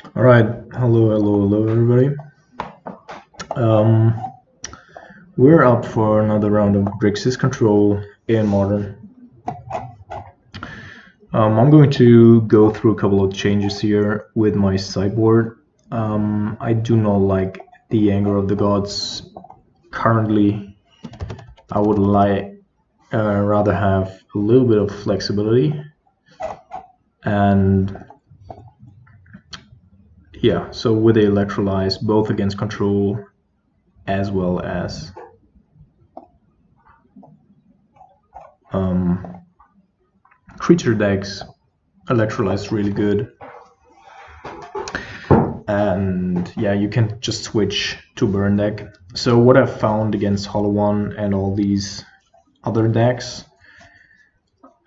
All right, hello, everybody. Um, we're up for another round of Grixis control in modern. I'm going to go through a couple of changes here with my sideboard. I do not like the Anger of the Gods currently. I would rather have a little bit of flexibility, and yeah, so with the Electrolyze both against control as well as creature decks, Electrolyze is really good. And yeah, you can just switch to burn deck. So what I've found against Hollow One and all these other decks,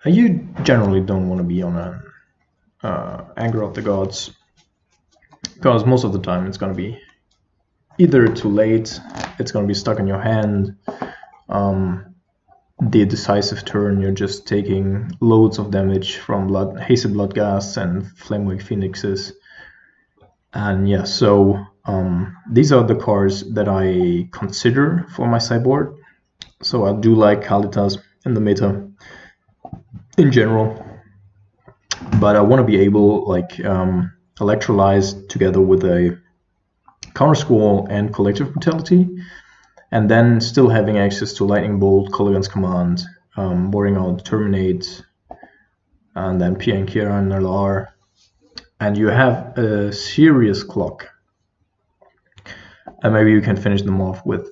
you generally don't want to be on an Anger of the Gods, because most of the time it's going to be either too late, it's going to be stuck in your hand, the decisive turn you're just taking loads of damage from Hazy Bloodghast and Flamewake Phoenixes. And yeah, so these are the cards that I consider for my sideboard. So I do like Kalitas in the meta in general, but I want to be able, like, Electrolyze together with a Counter Squall and Collective Brutality, and then still having access to Lightning Bolt, Kolaghan's Command, boarding out Terminate, and then Pia and Kira and LR. And you have a serious clock. And maybe you can finish them off with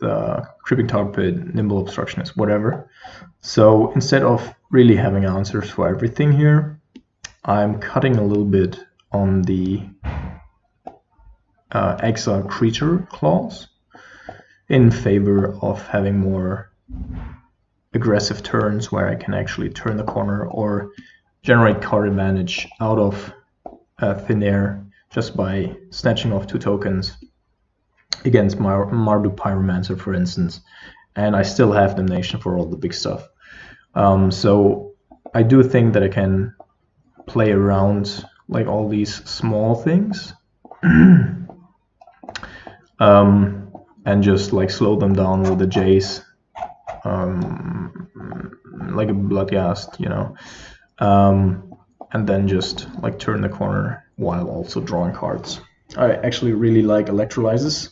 Creeping Tar Pit, Nimble Obstructionist, whatever. So instead of really having answers for everything here, I'm cutting a little bit on the exile creature clause in favor of having more aggressive turns where I can actually turn the corner or generate card advantage out of thin air just by snatching off 2 tokens against Marduk Pyromancer, for instance, and I still have Damnation for all the big stuff. So I do think that I can play around like all these small things and just like slow them down with a Jace, like a Bloodghast, you know, and then just like turn the corner while also drawing cards. I actually really like Electrolyzes.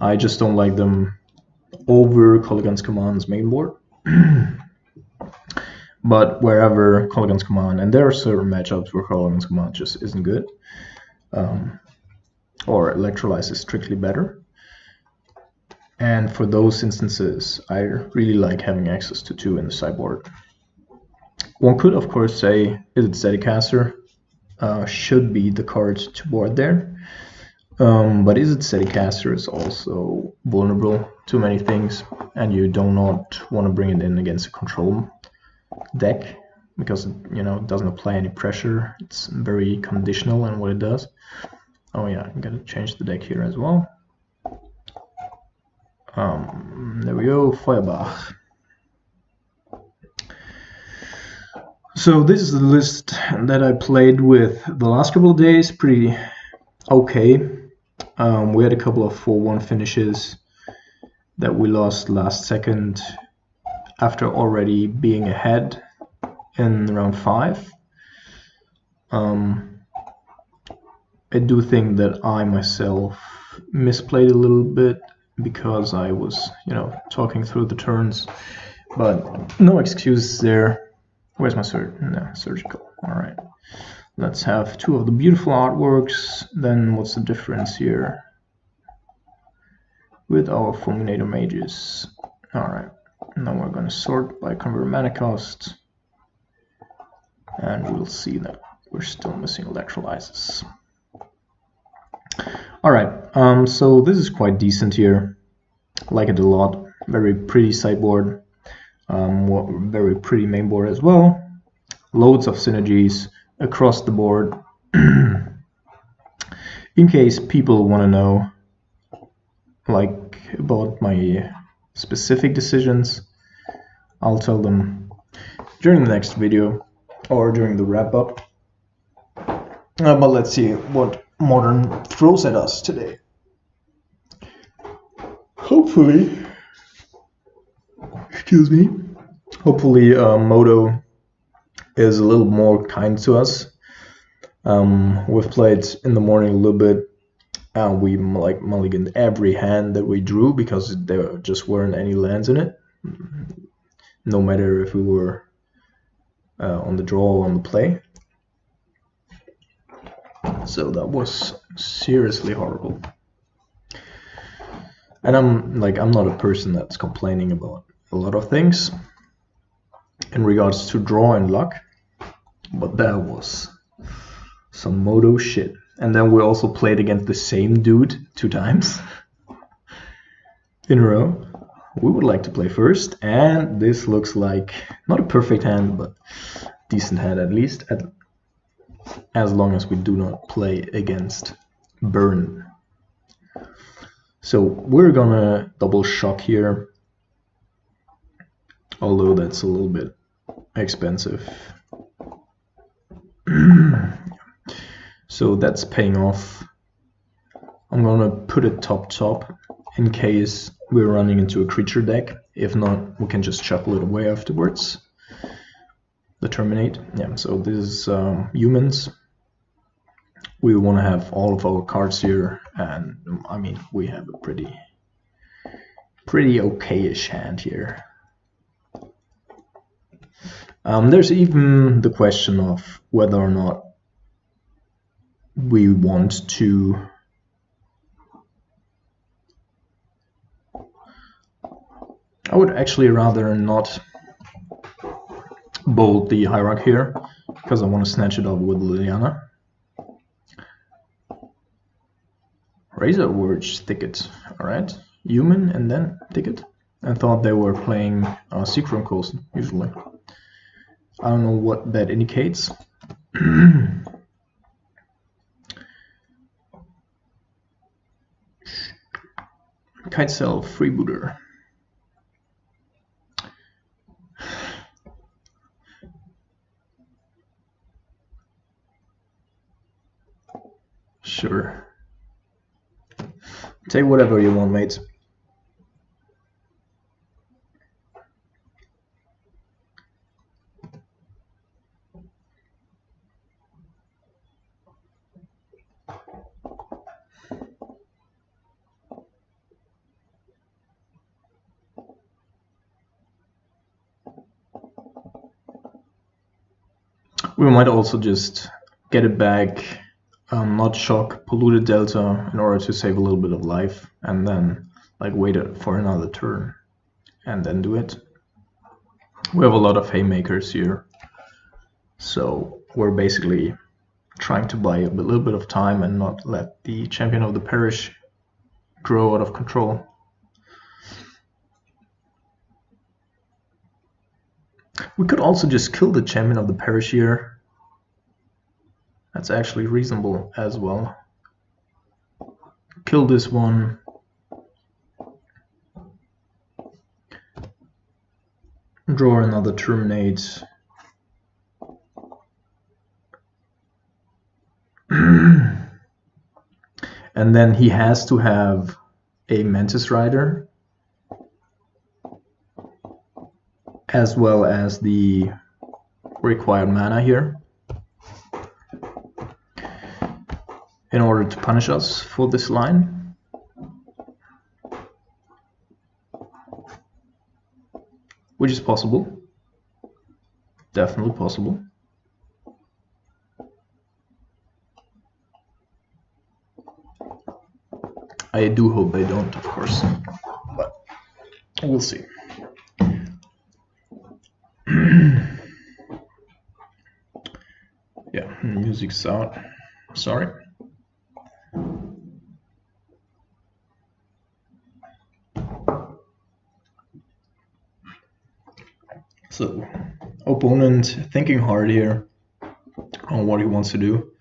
I just don't like them over Kolaghan's Command's main board. But wherever Kolaghan's Command, and there are certain matchups where Kolaghan's Command just isn't good, or Electrolyze is strictly better. And for those instances, I really like having access to 2 in the sideboard. One could, of course, say, is it Zedicaster? Should be the card to board there. But is it Zedicaster is also vulnerable to many things, and you do not want to bring it in against a control deck because it doesn't apply any pressure. It's very conditional in what it does. Oh yeah, I'm gonna change the deck here as well. There we go, Feuerbach. So this is the list that I played with the last couple of days. Pretty okay. We had a couple of 4-1 finishes that we lost last second after already being ahead in round 5. I do think that I myself misplayed a little bit because I was, talking through the turns, but no excuses there. Where's my surgical? All right. Let's have 2 of the beautiful artworks. Then what's the difference here with our Fulminator Mages? All right. Now we're going to sort by convert mana cost, and we'll see that we're still missing Electrolyzes. All right. So this is quite decent here. Like it a lot. Very pretty sideboard. Very pretty main board as well. Loads of synergies across the board. In case people want to know like about my specific decisions, I'll tell them during the next video or during the wrap up. But let's see what Modern throws at us today. Hopefully, excuse me, hopefully Moto is a little more kind to us. We've played in the morning a little bit. We like mulliganed every hand that we drew because there just weren't any lands in it. No matter if we were on the draw or on the play. So that was seriously horrible. And I'm not a person that's complaining about a lot of things in regards to draw and luck, but that was some Moto shit. And then we also played against the same dude 2 times in a row. We would like to play first, and this looks like not a perfect hand, but decent hand at least, as long as we do not play against Burn. So we're gonna double shock here, although that's a little bit expensive. So that's paying off. I'm gonna put it top in case we're running into a creature deck. If not, we can just shuffle it away afterwards. The terminate. Yeah, so this is humans. We want to have all of our cards here, and I mean we have a pretty okayish hand here. There's even the question of whether or not we want to I would actually rather not bolt the Hierarch here, because I want to snatch it up with Liliana. Razor Wurge Thicket, alright. Human and then Thicket. I thought they were playing Seachrome Coast, usually. I don't know what that indicates. Kitecell Freebooter. Sure. Take whatever you want, mates. We might also just get it back, not shock, polluted Delta in order to save a little bit of life, and then like wait for another turn and then do it. We have a lot of haymakers here, so we're basically trying to buy a little bit of time and not let the Champion of the Parish grow out of control. We could also just kill the Champion of the Parish here. That's actually reasonable as well. Kill this one. Draw another terminate. And then he has to have a Mantis Rider, as well as the required mana here, in order to punish us for this line. Which is possible. Definitely possible. I do hope they don't, of course, but we'll see. Yeah, music's out. Sorry. So, opponent thinking hard here on what he wants to do.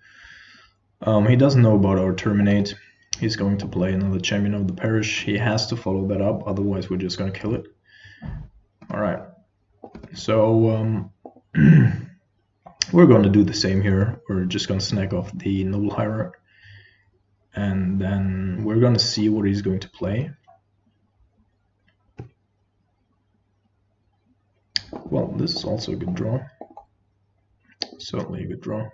He doesn't know about our terminate. He's going to play another Champion of the Parish. He has to follow that up, otherwise we're just going to kill it. Alright, so we're going to do the same here. We're just going to snag off the Noble Hierarch. and then we're gonna see what he's going to play. Well, this is also a good draw. Certainly a good draw.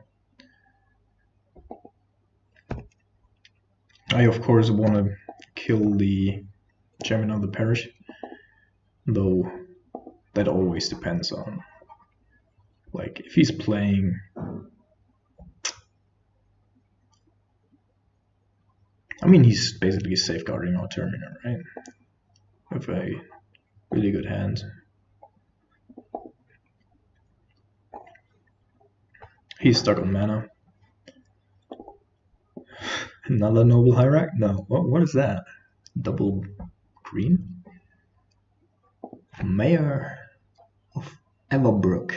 I of course want to kill the champion of the parish, though that always depends on, like, if he's playing, I mean, he's basically safeguarding our Terminator, right? With a really good hand. He's stuck on mana. Another Noble Hierarch? No, what is that? Double green? Mayor of Everbrook.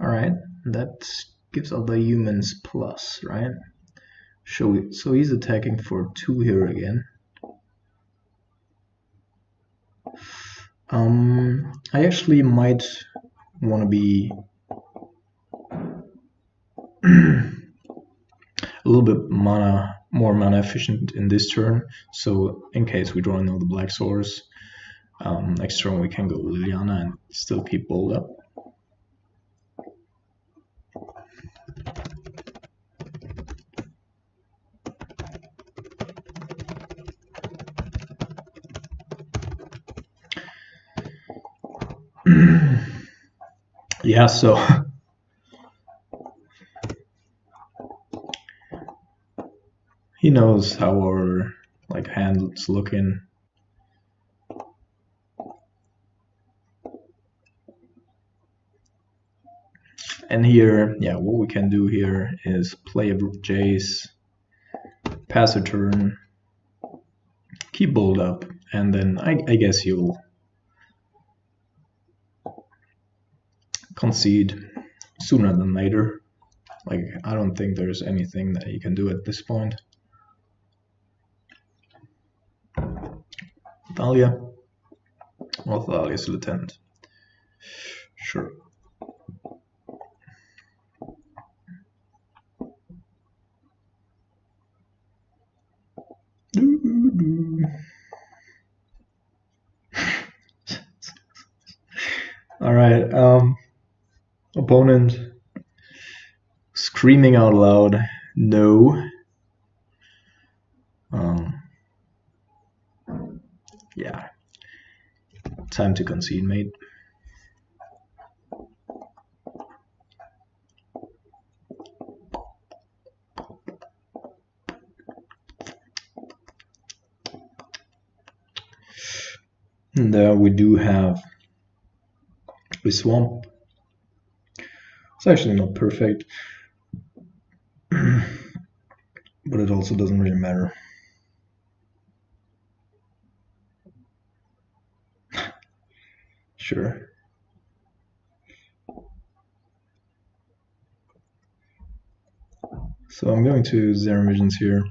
Alright, that gives other humans plus, right? So he's attacking for 2 here again. I actually might want to be a little bit more mana efficient in this turn, so in case we draw another black source, next turn we can go Liliana and still keep bold up. Yeah, so he knows how our hand's looking. And here, yeah, what we can do here is play a Jace, pass a turn, keep bold up, and then I guess you'll concede sooner than later. Like, I don't think there's anything that you can do at this point. Thalia? Well, Thalia's lieutenant. Sure. Alright, opponent screaming out loud, no. Yeah, time to concede, mate. And there we do have a swamp. It's actually not perfect, but it also doesn't really matter. Sure. So I'm going to Zero Visions here.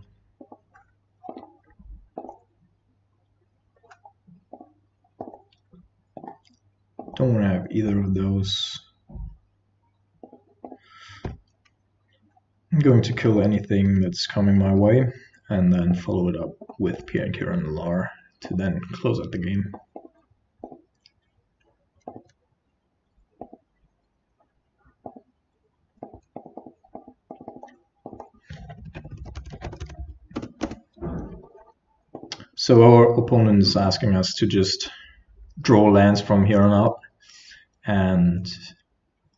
Don't want to have either of those. I'm going to kill anything that's coming my way, and then follow it up with Pierre and Kieran and Lar to then close out the game. So our opponent is asking us to just draw lands from here on out, and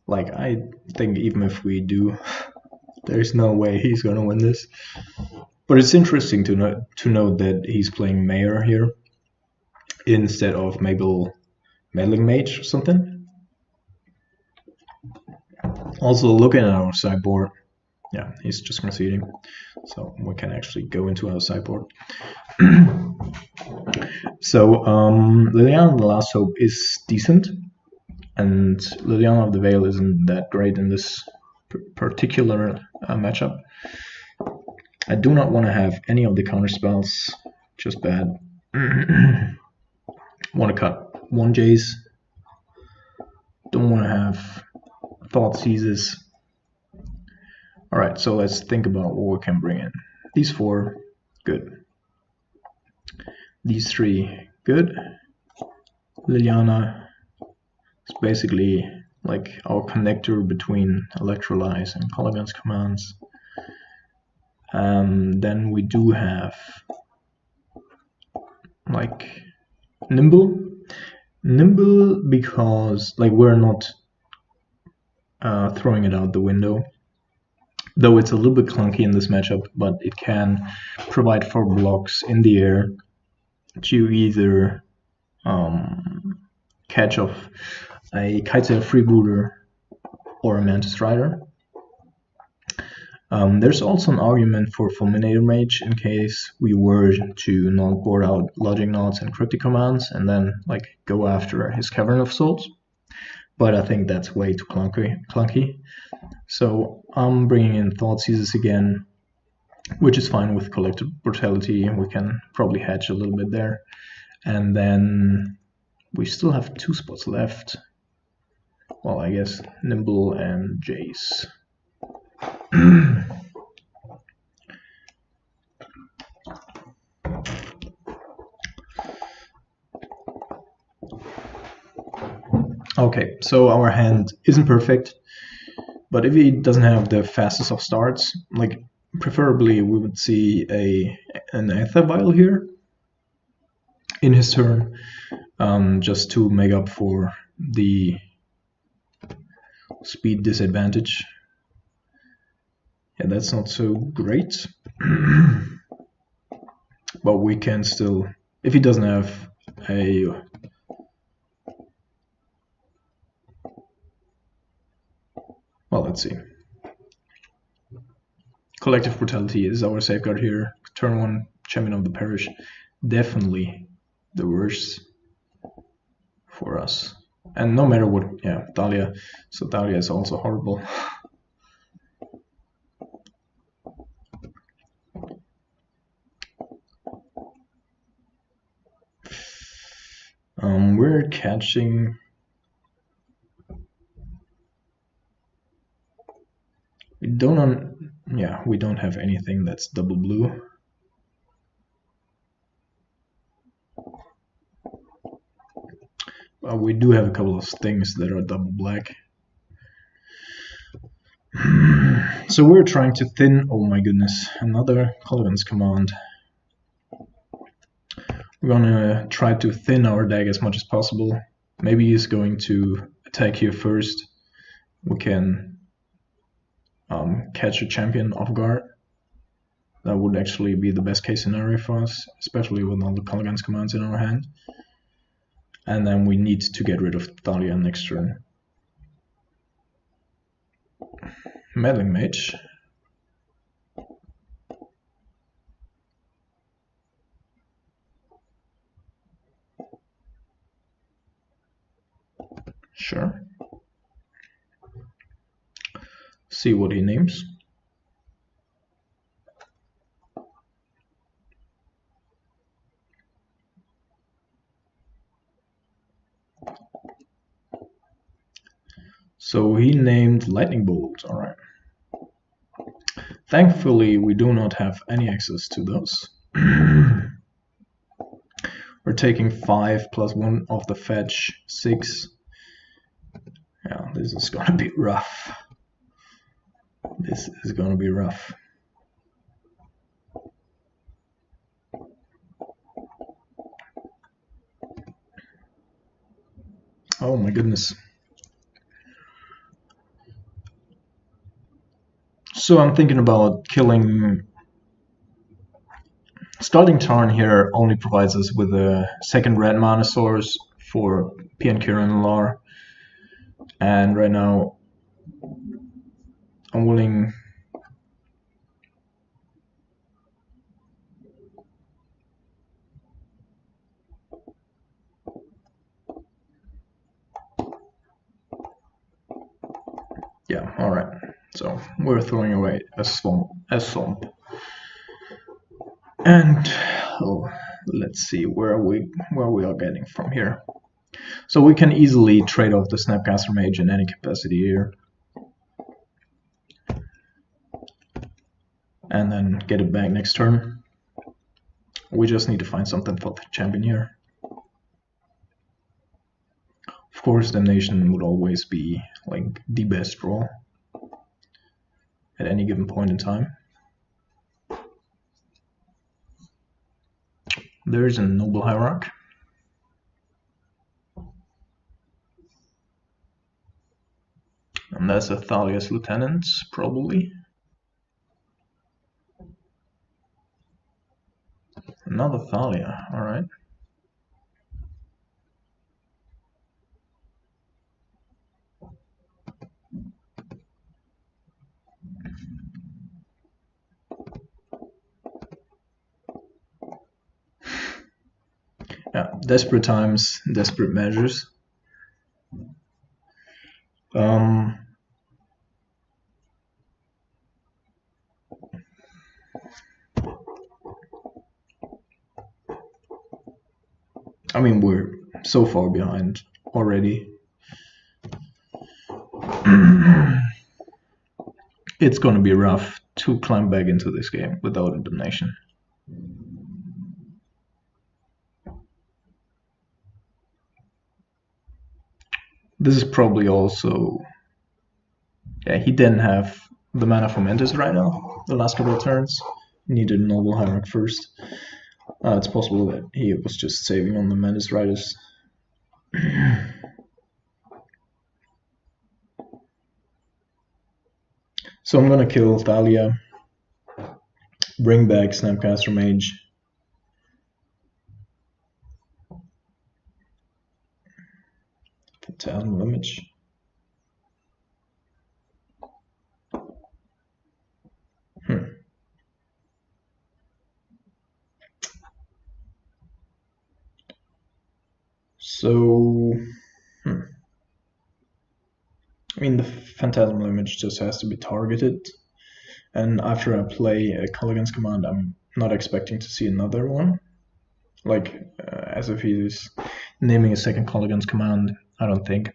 like, I think even if we do, there's no way he's gonna win this. But it's interesting to note that he's playing Mayor here instead of maybe Meddling Mage or something. Also, looking at our sideboard, yeah, he's just conceding, so we can actually go into our sideboard. So Liliana of the Last Hope is decent, and Liliana of the Veil isn't that great in this particular matchup. I do not want to have any of the counter spells, just bad. Want to cut 1 Jace. Don't want to have Thought Seizes. Alright, so let's think about what we can bring in. These 4, good. These 3, good. Liliana is basically like our connector between Electrolyze and color guns commands. Then we do have like Nimble. Nimble because like we're not throwing it out the window, though it's a little bit clunky in this matchup, but it can provide 4 blocks in the air to either catch off a Kitesail Freebooter or a Mantis Rider. There's also an argument for Fulminator Mage in case we were to not board out Logic Knots and Cryptic Commands and then like go after his Cavern of Souls. But I think that's way too clunky. So I'm bringing in Thoughtseizes again, which is fine with Collective Brutality, and we can probably hedge a little bit there. And then we still have 2 spots left. Well, I guess Nimble and Jace. Okay, so our hand isn't perfect, but if he doesn't have the fastest of starts, like preferably we would see an Aether Vial here in his turn, just to make up for the speed disadvantage. Yeah, that's not so great. But we can still, if he doesn't have a well, let's see. Collective Brutality is our safeguard here. Turn 1, Champion of the Parish. Definitely the worst for us. And no matter what, yeah, Thalia. So Thalia is also horrible. We're catching. We don't have anything that's double blue. We do have a couple of things that are double black. So we're trying to thin. Oh my goodness, another Colligan's command. We're gonna try to thin our deck as much as possible. Maybe he's going to attack here first. We can catch a champion off guard. That would actually be the best case scenario for us, especially with all the Colligan's commands in our hand. And then we need to get rid of Thalia next turn. Meddling Mage. Sure. See what he names. So he named Lightning Bolt, alright. Thankfully, we do not have any access to those. We're taking 5 plus 1 of the fetch, 6. Yeah, this is gonna be rough. This is gonna be rough. Oh my goodness. So I'm thinking about killing. Starting Tarn here only provides us with a second red mana source for PN Kieran and Lar. And right now I'm willing. Yeah, alright. So we're throwing away a swamp. And let's see where we are getting from here. So we can easily trade off the Snapcaster Mage in any capacity here. and then get it back next turn. We just need to find something for the champion here. Of course, Damnation would always be like the best draw at any given point in time. There's a Noble Hierarch. And that's a Thalia's Lieutenant, probably. Another Thalia, alright. Yeah, desperate times, desperate measures. I mean, we're so far behind already. It's gonna be rough to climb back into this game without a Damnation. This is probably also... Yeah, he didn't have the mana for Mantis right now, the last couple of turns. He needed a Noble Hierarch first. It's possible that he was just saving on the Mantis Riders. So I'm gonna kill Thalia, bring back Snapcaster Mage. Phantasmal Image. So, I mean, the Phantasmal Image just has to be targeted, and after I play a Culligan's Command, I'm not expecting to see another one. Like, as if he's naming a second Culligan's Command, I don't think.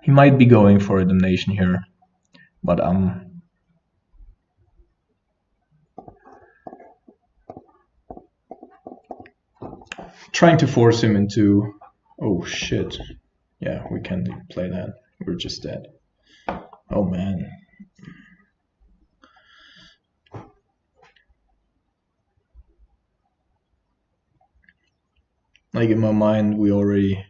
He might be going for a Damnation here, but trying to force him into... Oh shit. Yeah, we can't play that. We're just dead. Oh man. Like in my mind, we already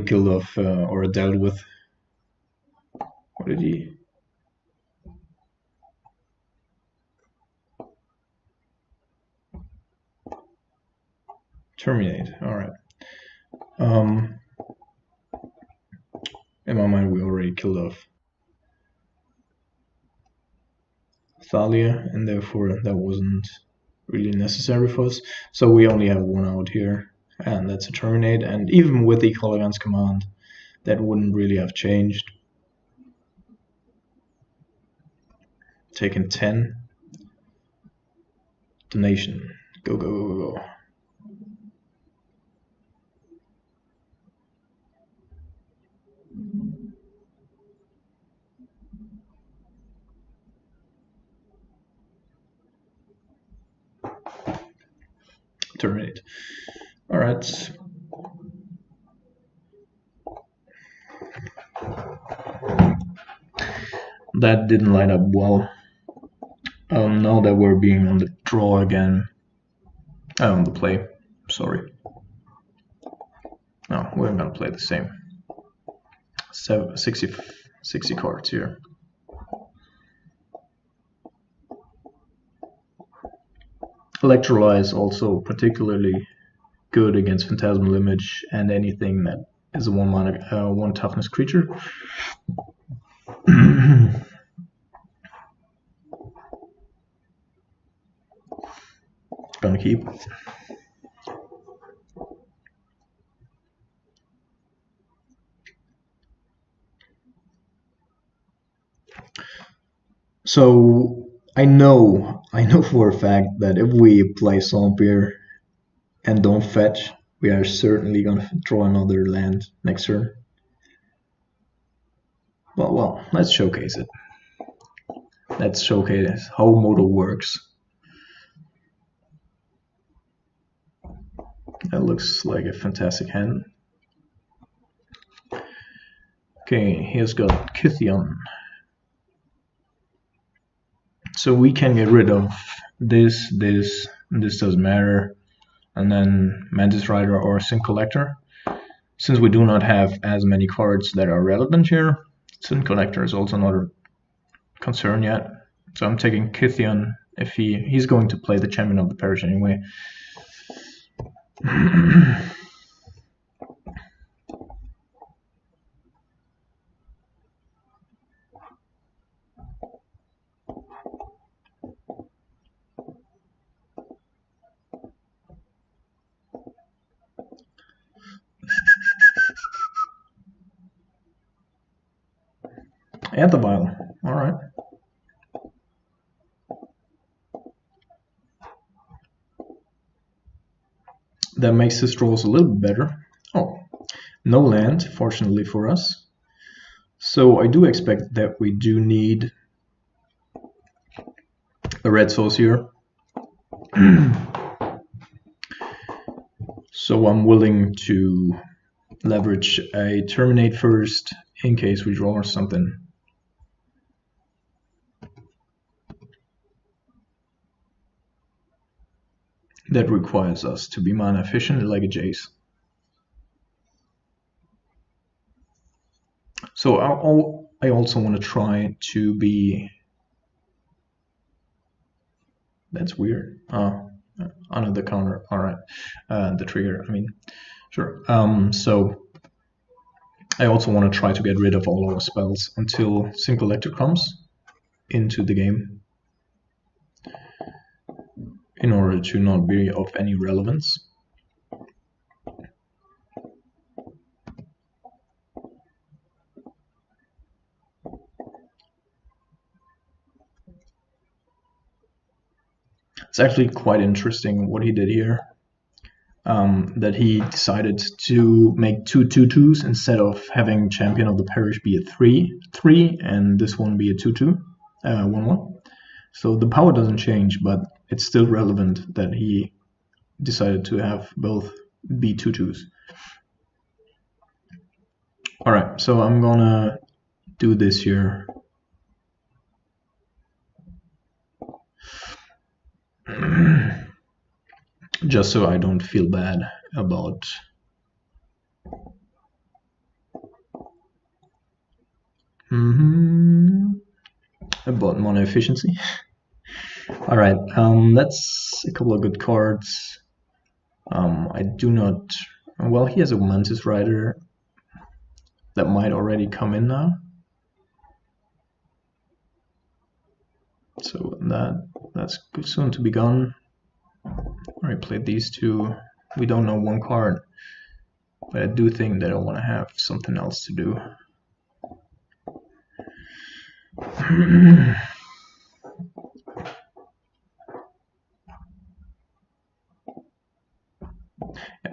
killed off or dealt with. What did he? Terminate. All right. In my mind, we already killed off Thalia, and therefore that wasn't really necessary for us. So we only have one out here, and that's a terminate. And even with the Culligan's Command, that wouldn't really have changed. Taken 10. Donation. Go, go, go, go, go. Terminate. All right. That didn't light up well. Now that we're being on the draw again, on the play, sorry. No, we're gonna play the same. 60 cards here. Electrolyze also particularly good against Phantasmal Image and anything that is a 1 toughness creature. Gonna keep. So I know for a fact that if we play Sompier and don't fetch, we are certainly gonna draw another land next turn. Well, let's showcase it. Let's showcase how Moto works. That looks like a fantastic hand. Okay, here's got Kytheon. So we can get rid of this doesn't matter, and then Mantis Rider or Sin Collector. Since we do not have as many cards that are relevant here, Sin Collector is also not a concern yet. So I'm taking Kytheon if he's going to play the Champion of the Parish anyway. And the vial. Alright. That makes his draws a little bit better. Oh, no land, fortunately for us. So I do expect that we do need a red source here. So I'm willing to leverage a terminate first in case we draw something. That requires us to be mana efficient like a Jace. So I also want to try to be... That's weird. Another counter. Alright. The trigger, I mean, sure. So I also want to try to get rid of all our spells until Sin Collector comes into the game, in order to not be of any relevance. It's actually quite interesting what he did here. That he decided to make 2/2/2s instead of having Champion of the Parish be a 3/3 and this one be a 2/2, 1/1. So the power doesn't change, but it's still relevant that he decided to have both be 2/2s. Alright, so I'm gonna do this here. Just so I don't feel bad about about mana efficiency. Alright, that's a couple of good cards. I do not... Well, he has a Mantis Rider that might already come in now. So that's soon to be gone. I played these two. We don't know one card, but I do think that I want to have something else to do. I'm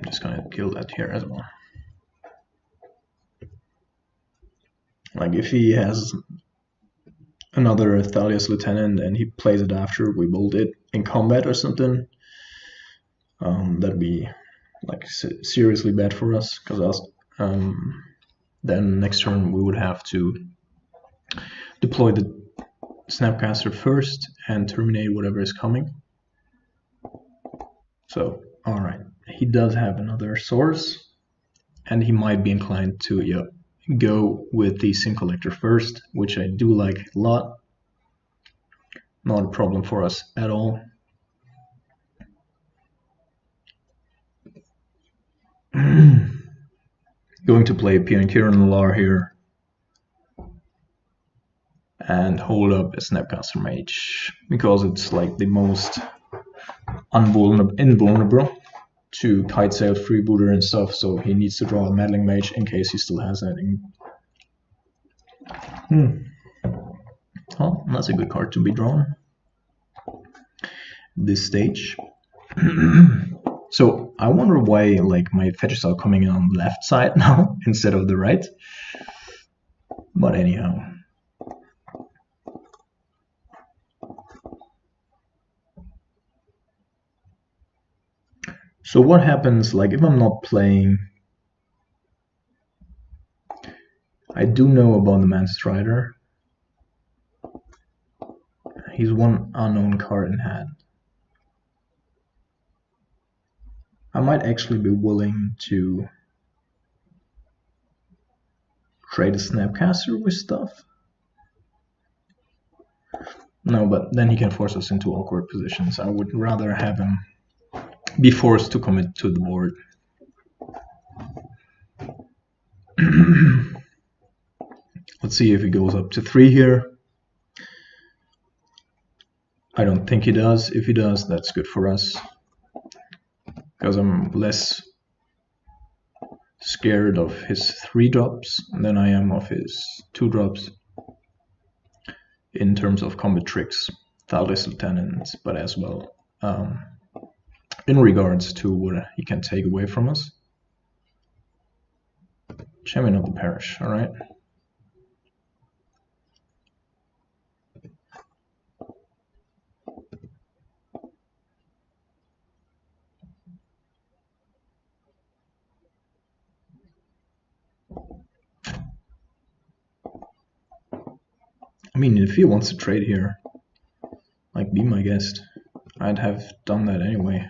just gonna kill that here as well. Like if he has another Thalia's Lieutenant and he plays it after we bolt it in combat or something, that'd be like seriously bad for us, because then next turn we would have to deploy the Snapcaster first and terminate whatever is coming. So, alright, he does have another source, and he might be inclined to go with the Sin Collector first, which I do like a lot. Not a problem for us at all. Going to play Pian Kiran Lar here and hold up a Snapcaster Mage, because it's like the most invulnerable to Kite Sail, Freebooter and stuff, so he needs to draw a Meddling Mage in case he still has that. Oh, that's a good card to be drawn this stage. So I wonder why like my fetches are coming in on the left side now instead of the right. But anyhow. So what happens, like, if I'm not playing? I do know about the Man Strider. He's one unknown card in hand. I might actually be willing to trade a Snapcaster with stuff. No, but then he can force us into awkward positions. I would rather have him be forced to commit to the board. Let's see if he goes up to 3 here. I don't think he does. If he does, that's good for us, because I'm less scared of his 3 drops than I am of his 2 drops in terms of combat tricks, Thales Lieutenant, but as well in regards to what he can take away from us. Champion of the Parish, alright. I mean, if he wants to trade here, like, be my guest. I'd have done that anyway.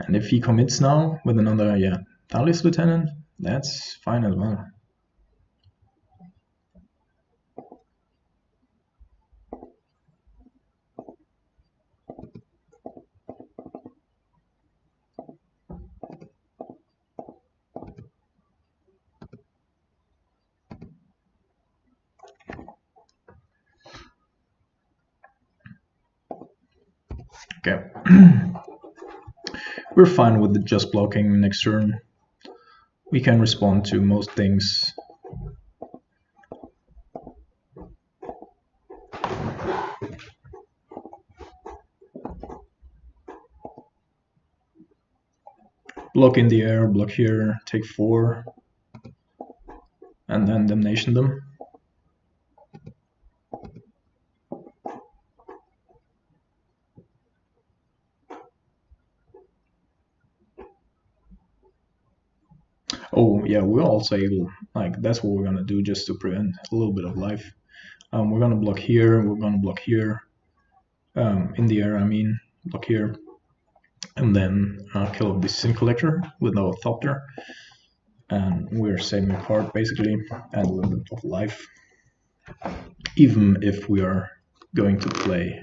And if he commits now with another, Thales Lieutenant, that's fine as well. Okay. We're fine with the just blocking next turn. We can respond to most things. Block in the air, block here, take 4, and then damnation them. Oh yeah, we're also able, like, that's what we're gonna do just to prevent a little bit of life. We're gonna block here, we're gonna block here, in the air I mean, block here, and then kill this Sin Collector with no Thopter, and we're saving a card basically, and a little bit of life, even if we are going to play.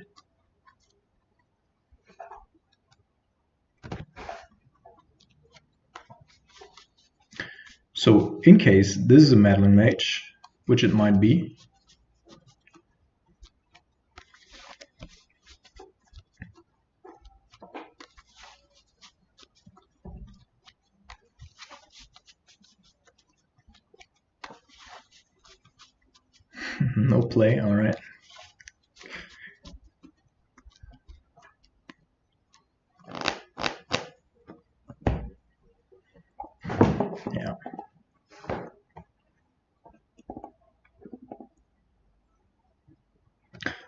So in case this is a Meddling Mage, which it might be, no play, alright. Yeah.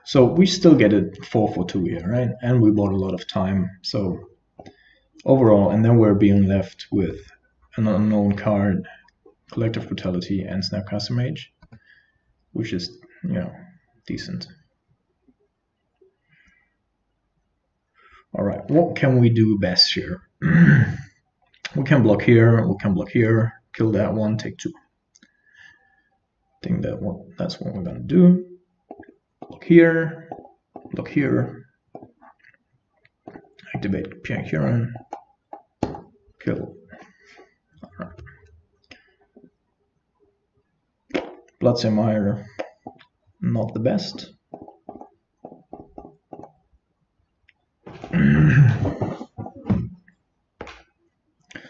So we still get it 4 for 2 here, right? And we bought a lot of time. So overall, and then we're being left with an unknown card, Collective Brutality, and Snapcaster Mage, which is, decent. Alright, what can we do best here? We can block here, we can block here, kill that one, take 2. I think that's what we're gonna do. Block here, activate Pierre Huron, kill. Alright. Bloodsammire, not the best.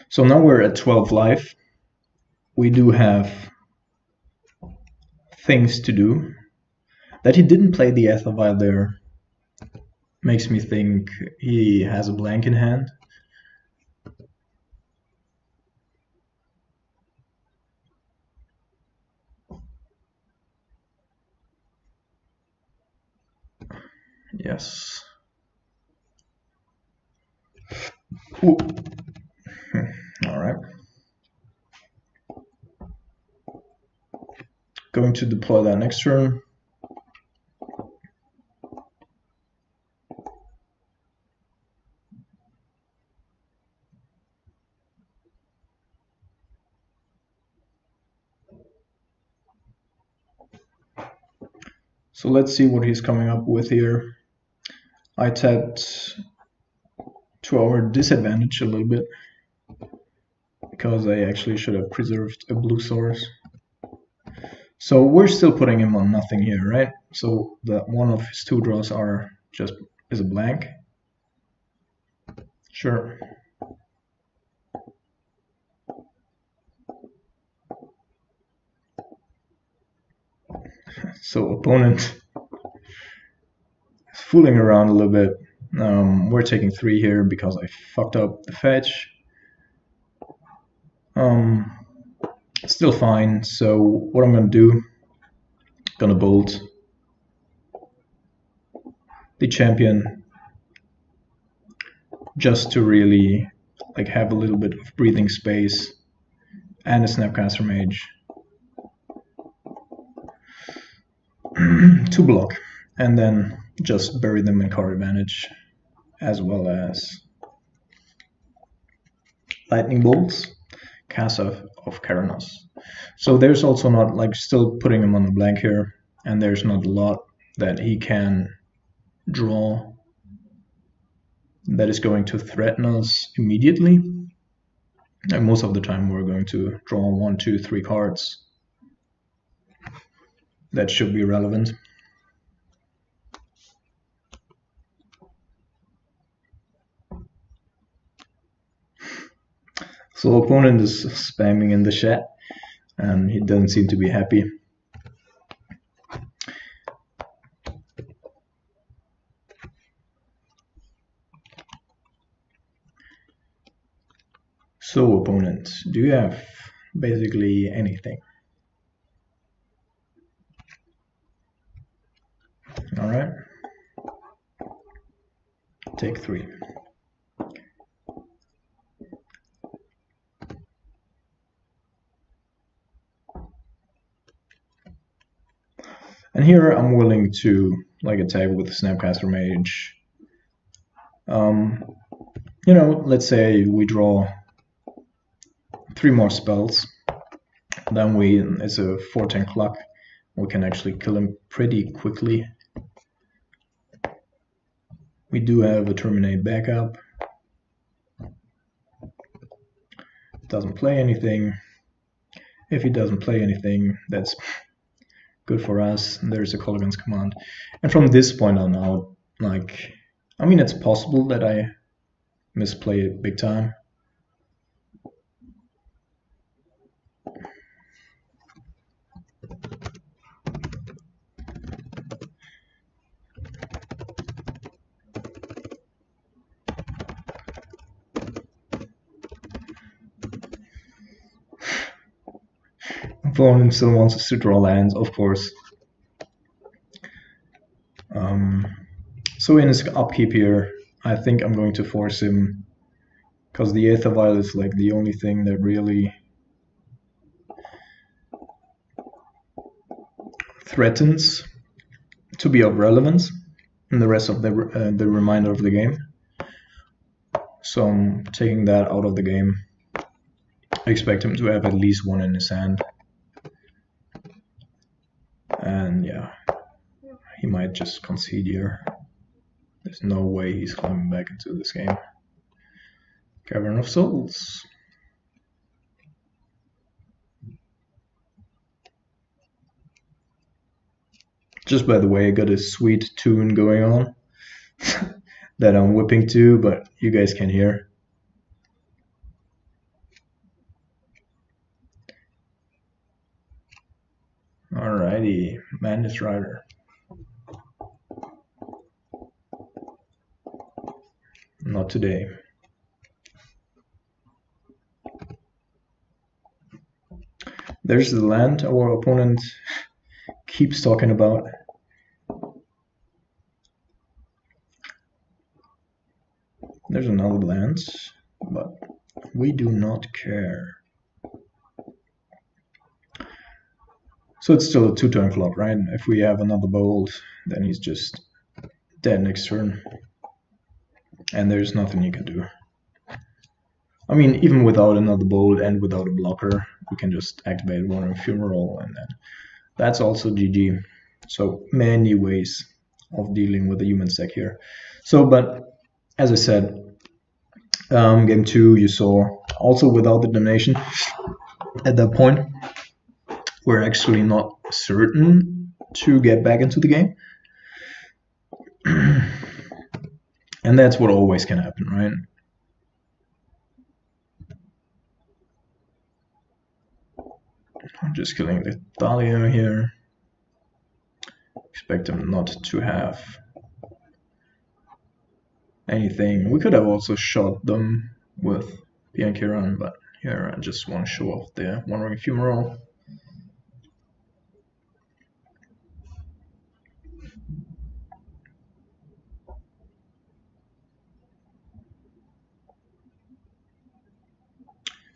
So now we're at 12 life. We do have things to do. That he didn't play the Ethelvile there makes me think he has a blank in hand. Yes. Ooh. All right. Going to deploy that next turn. So let's see what he's coming up with here. I tapped to our disadvantage a little bit because I actually should have preserved a blue source. So we're still putting him on nothing here, right? So that one of his 2 draws is a blank. Sure. So opponent is fooling around a little bit. We're taking 3 here because I fucked up the fetch. Still fine. So what I'm gonna do, gonna bolt the champion just to really like have a little bit of breathing space, and a Snapcaster Mage to block, and then just bury them in card advantage, as well as Lightning Bolts, Casa of Keranos. So there's also not like still putting him on the blank here, and there's not a lot that he can draw that is going to threaten us immediately. And most of the time we're going to draw 1, 2, 3 cards that should be relevant. So opponent is spamming in the chat, and he doesn't seem to be happy. So opponent, do you have basically anything? All right. Take 3. And here I'm willing to like attack with the Snapcaster Mage. You know, let's say we draw 3 more spells, then it's a 4/10 clock. We can actually kill him pretty quickly. We do have a Terminate backup. Doesn't play anything. If he doesn't play anything, that's good for us. There's a Colligan's command. And from this point on out, like, I mean, it's possible that I misplay it big time. Opponent still wants us to draw lands, of course. So in his upkeep here, I think I'm going to force him, because the Aether Vial is like the only thing that really threatens to be of relevance in the rest of the remainder of the game. So I'm taking that out of the game. I expect him to have at least 1 in his hand. And yeah, he might just concede here. There's no way he's climbing back into this game. Cavern of Souls. Just by the way, I got a sweet tune going on that I'm whipping to, but you guys can hear. Alrighty, Madness Rider. Not today. There's the land our opponent keeps talking about. there's another lance, but we do not care. So it's still a 2-turn flop, right? If we have another bolt, then he's just dead next turn. And there's nothing you can do. I mean, even without another bolt and without a blocker, we can just activate Wandering Fumarole, and then that's also GG. So many ways of dealing with the human stack here. So, but as I said, game 2 you saw also without the donation at that point. We're actually not certain to get back into the game. And that's what always can happen, right? I'm just killing the Thalia here. Expect him not to have anything. We could have also shot them with Bianchiran, but here I just want to show off the Wandering Fumarole.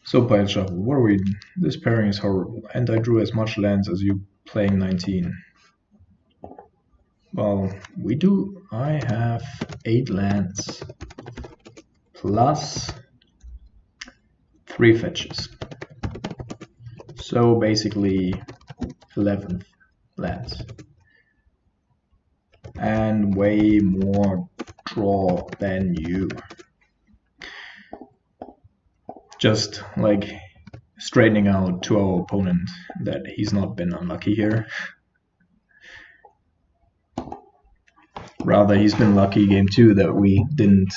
So pile shuffle, what are we? This pairing is horrible, and I drew as much lands as you playing 19. Well, we do. I have 8 lands plus 3 fetches. So basically 11 lands. And way more draw than you. Just like straightening out to our opponent that he's not been unlucky here. Rather, he's been lucky game 2 that we didn't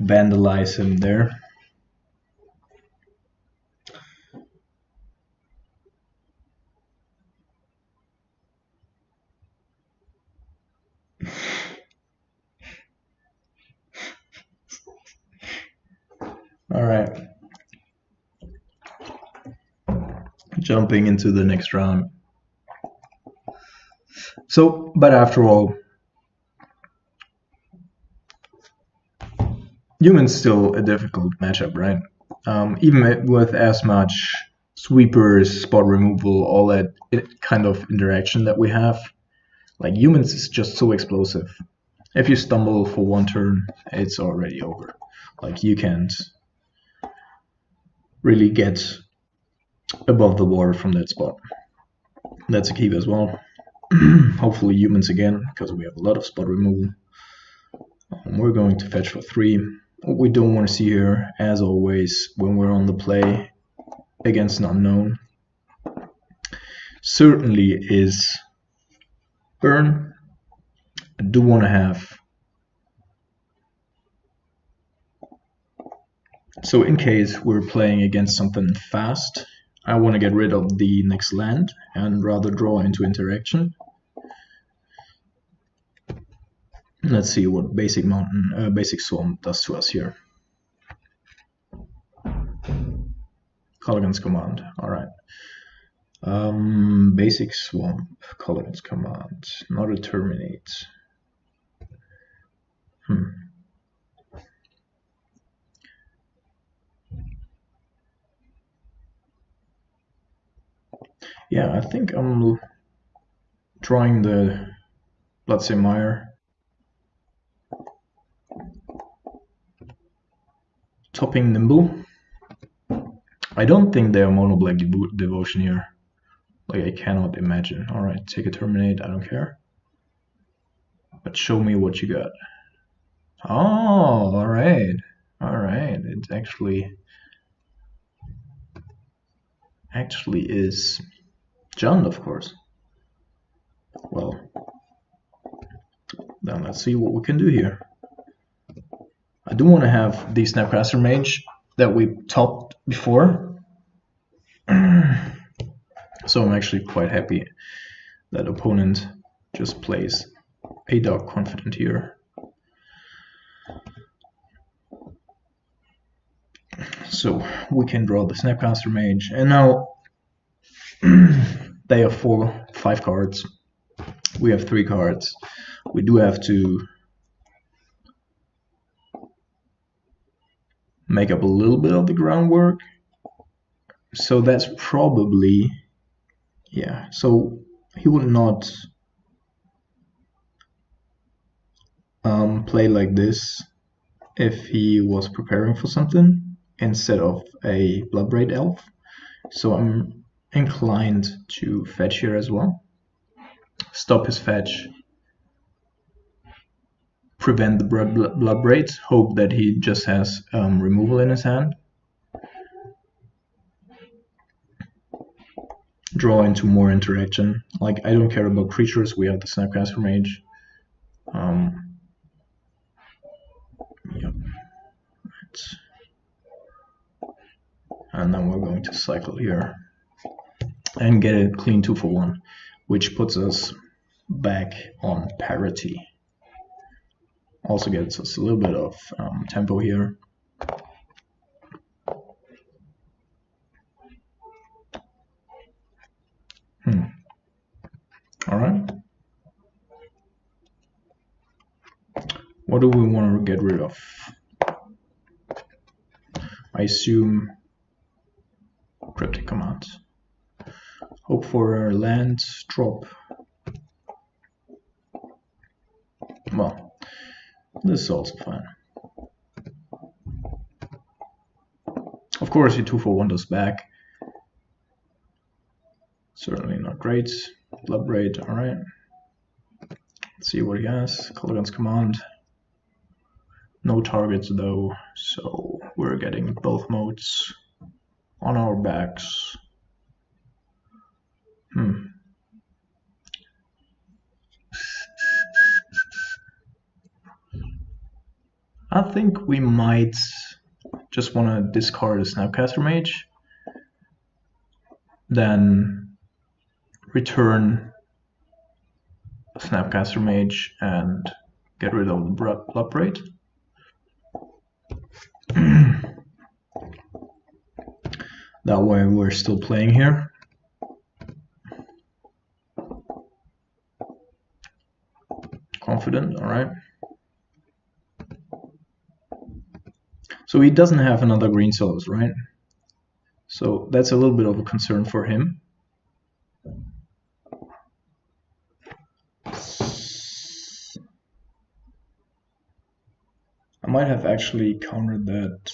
vandalize him there. All right. Jumping into the next round. So, but after all, human's still a difficult matchup, right? Even with as much sweepers, spot removal, all that kind of interaction that we have, like humans is just so explosive. If you stumble for 1 turn, it's already over. Like you can't really get above the water from that spot. That's a keep as well. Hopefully humans again, because we have a lot of spot removal. We're going to fetch for 3. What we don't want to see here, as always, when we're on the play against an unknown, certainly is burn. I do want to have, so in case we're playing against something fast, I want to get rid of the next land and rather draw into interaction. Let's see what basic swamp does to us here. Colligan's Command, alright. Basic swamp, Colligan's Command, not a terminate. Yeah, I think I'm drawing the Bloodsay Mire. Topping Nimble. I don't think they are mono black devotion here. Like I cannot imagine. Alright, take a terminate, I don't care. But show me what you got. Oh, alright. Alright. It actually is John, of course. Well, then let's see what we can do here. I do want to have the Snapcaster Mage that we topped before. So I'm actually quite happy that opponent just plays a Dark Confident here. So we can draw the Snapcaster Mage, and now they have 5 cards. We have 3 cards. We do have to make up a little bit of the groundwork. So that's probably, yeah, so he would not play like this if he was preparing for something instead of a Bloodbraid Elf. So I'm inclined to fetch here as well. Stop his fetch, prevent the Bloodbraid, hope that he just has removal in his hand. Draw into more interaction. Like, I don't care about creatures, we have the Snapcaster Mage. Yep. Right. And then we're going to cycle here and get a clean 2-for-1, which puts us back on parity. Also gets us a little bit of tempo here. All right. What do we want to get rid of? I assume Cryptic Command. Hope for a land drop. Well, this is also fine. Of course, he 2-for-1 does back. Certainly not great. Bloodbraid, alright. Let's see what he has. Colligan's Command. No targets though, so we're getting both modes on our backs. I think we might just want to discard a Snapcaster Mage, then return a Snapcaster Mage and get rid of the Bloodbraid. That way we're still playing here. Confident, alright. So he doesn't have another green source, right? So that's a little bit of a concern for him. I might have actually countered that.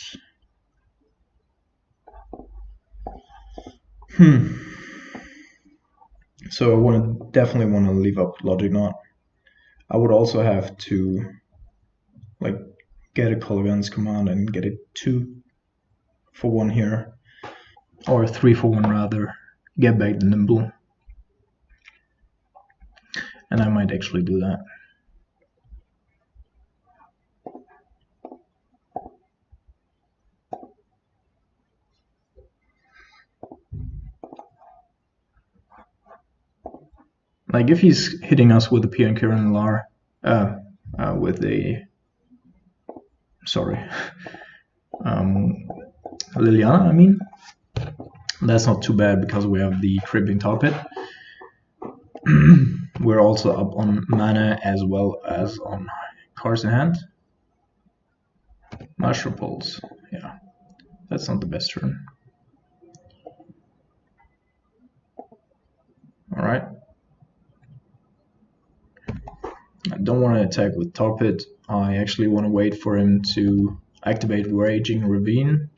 So I definitely want to leave up Logic Knot. I would also have to like get a Colligan's Command and get a 2-for-1 here, or a 3-for-1 rather. Get back the Nimble, and I might actually do that. Like if he's hitting us with a Pian Kiran Lar, with a Liliana, I mean, that's not too bad because we have the Crippling Tar Pit. We're also up on mana as well as on cards in hand. Mushroom Pulse, yeah, that's not the best turn. Alright. I don't want to attack with Tar Pit. I actually want to wait for him to activate Raging Ravine.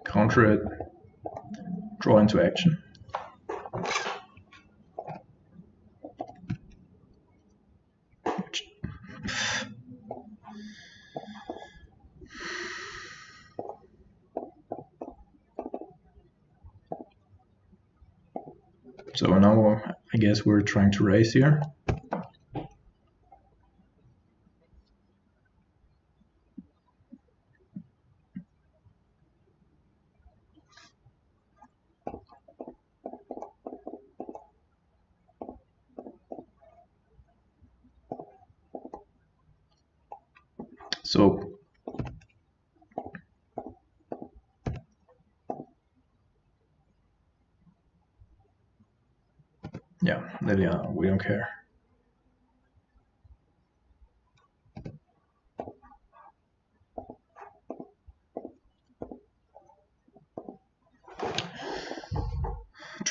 Counter it, draw into action. So now I guess we're trying to race here. So yeah, Lilia, we don't care.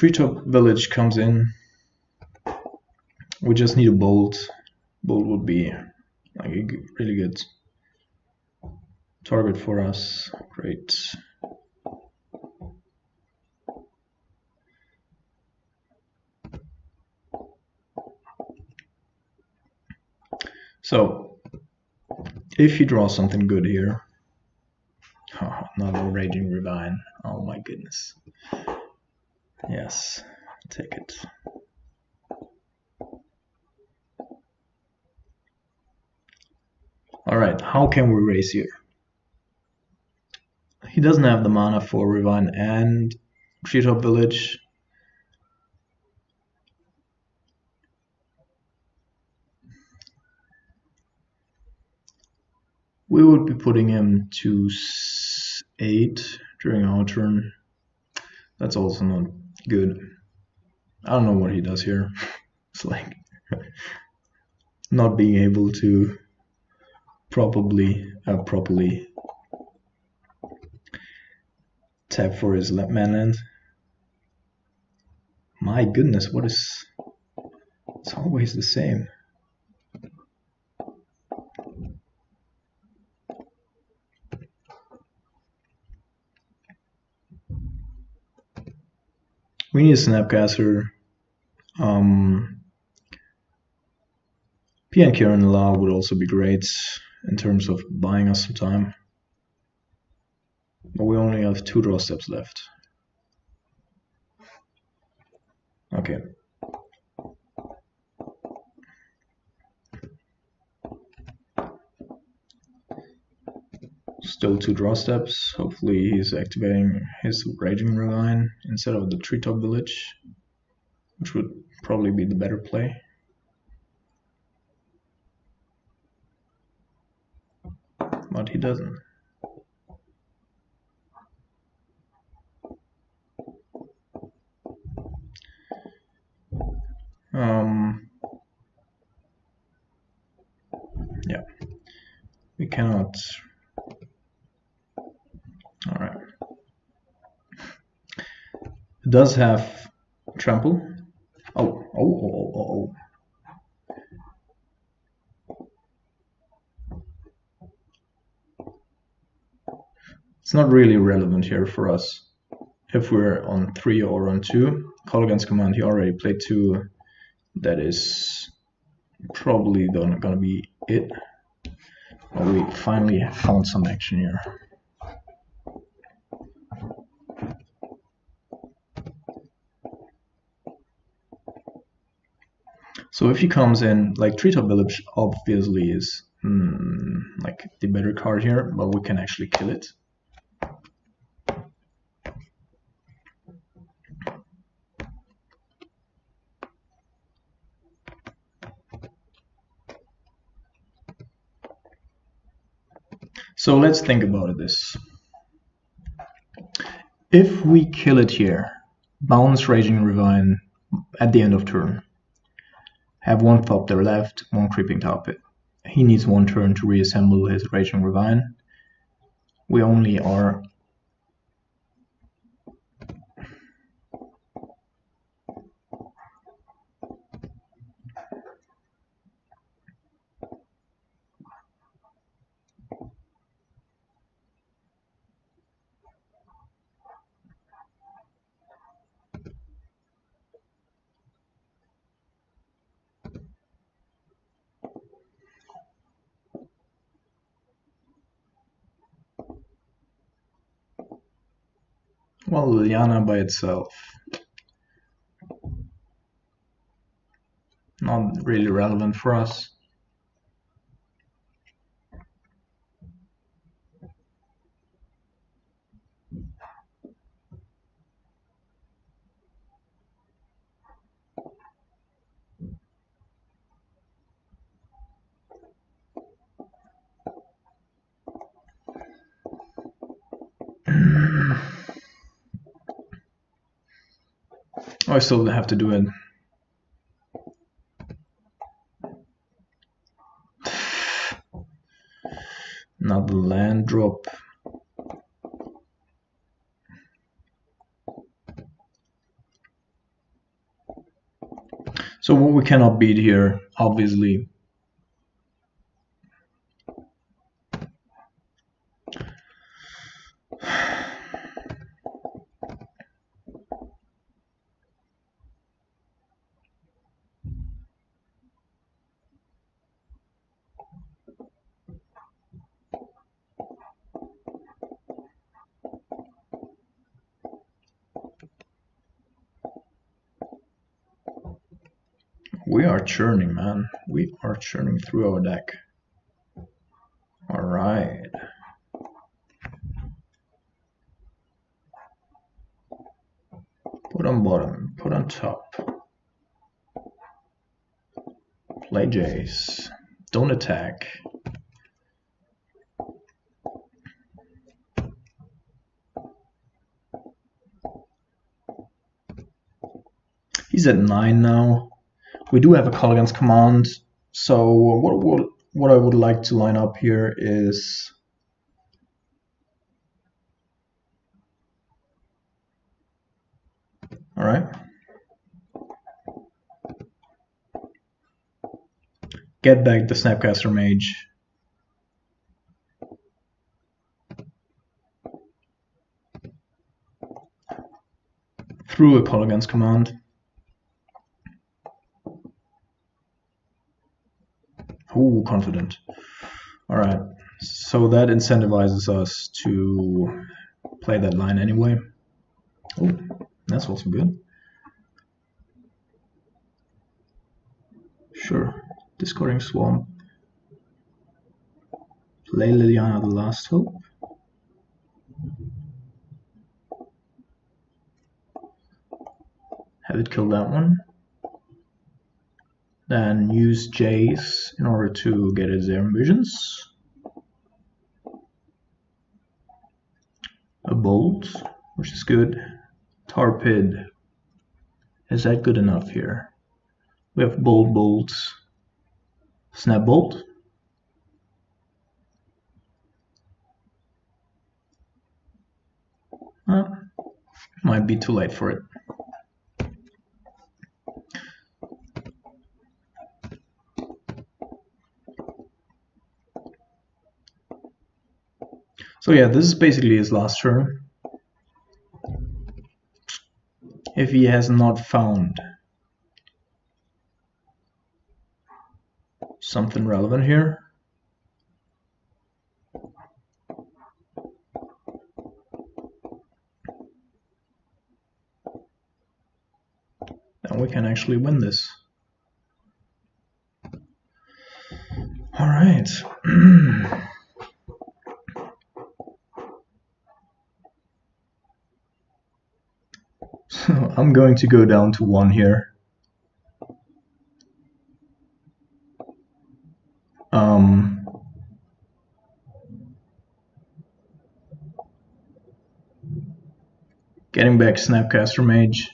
Treetop Village comes in. We just need a bolt. Bolt would be like a really good target for us. Great. So if you draw something good here, oh, another Raging Ravine. Oh my goodness. Yes, take it. Alright, how can we raise here? He doesn't have the mana for Ravine and Treetop Village. We would be putting him to 8 during our turn. That's also not good. I don't know what he does here. It's like not being able to properly tap for his mana. My goodness, what is... It's always the same. We need a Snapcaster. PNK and La would also be great in terms of buying us some time. But we only have 2 draw steps left. Okay. Still 2 draw steps. Hopefully he's activating his Raging Ravine instead of the Treetop Village, which would probably be the better play. But he doesn't. Yeah, we cannot. All right. It does have trample. Oh. It's not really relevant here for us. If we're on 3 or on 2, call against command, he already played 2. That is probably gonna be it. But we finally found some action here. So if he comes in, like Treetop Village obviously is like the better card here, but we can actually kill it. So let's think about this. If we kill it here, bounce Raging Ravine at the end of turn, have 1 Thopter left, 1 Creeping Tarpit. He needs 1 turn to reassemble his Raging Ravine. We only are... Well, Liliana by itself, not really relevant for us. I still have to do it. Not the land drop. So what we cannot beat here, obviously, we are churning, man. We are churning through our deck. All right. Put on bottom, put on top. Play Jace. Don't attack. He's at 9 now. We do have a call against command. So what I would like to line up here is all right. Get back the Snapcaster Mage. Through a call against command. Ooh, confident. All right. So that incentivizes us to play that line anyway. Oh, that's also good. Sure. Discarding Swamp. Play Liliana, the Last Hope. Have it kill that one. Then use Jace in order to get its Air Visions. A Bolt, which is good. Tarpid. Is that good enough here? We have Bolt, Snap Bolt. Might be too late for it. So yeah, this is basically his last turn. If he has not found something relevant here, then we can actually win this. All right. So I'm going to go down to 1 here. Getting back Snapcaster Mage.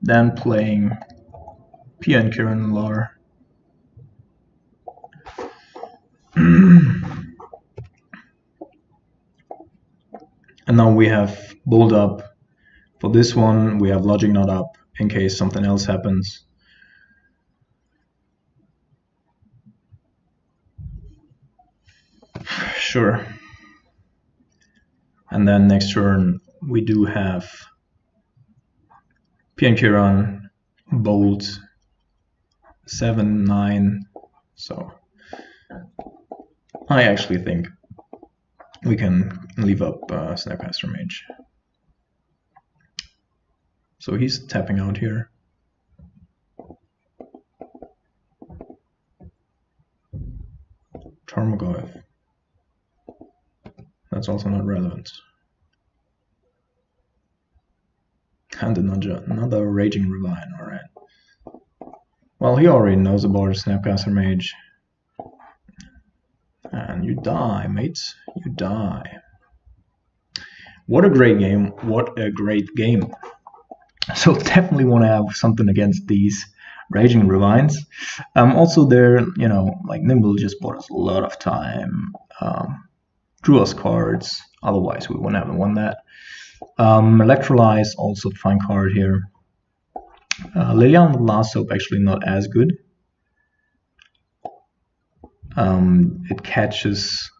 Then playing Pia and Kieran Lar. And now we have Bolt up. For this one, we have Logic not up in case something else happens. Sure. And then next turn, we do have Pia and Kieran, Bolt, 7, 9. So I actually think we can leave up Snapcaster Mage. So he's tapping out here. Tarmogoyf. That's also not relevant. And another Raging Ravine, alright. Well, he already knows about Snapcaster Mage. And you die, mates. You die. What a great game. What a great game. So definitely want to have something against these Raging Ravines. Also there, you know, like Nimble just bought us a lot of time. Drew us cards. Otherwise we wouldn't have won that. Electrolyze, also fine card here. Liliana the Last Hope actually not as good. It catches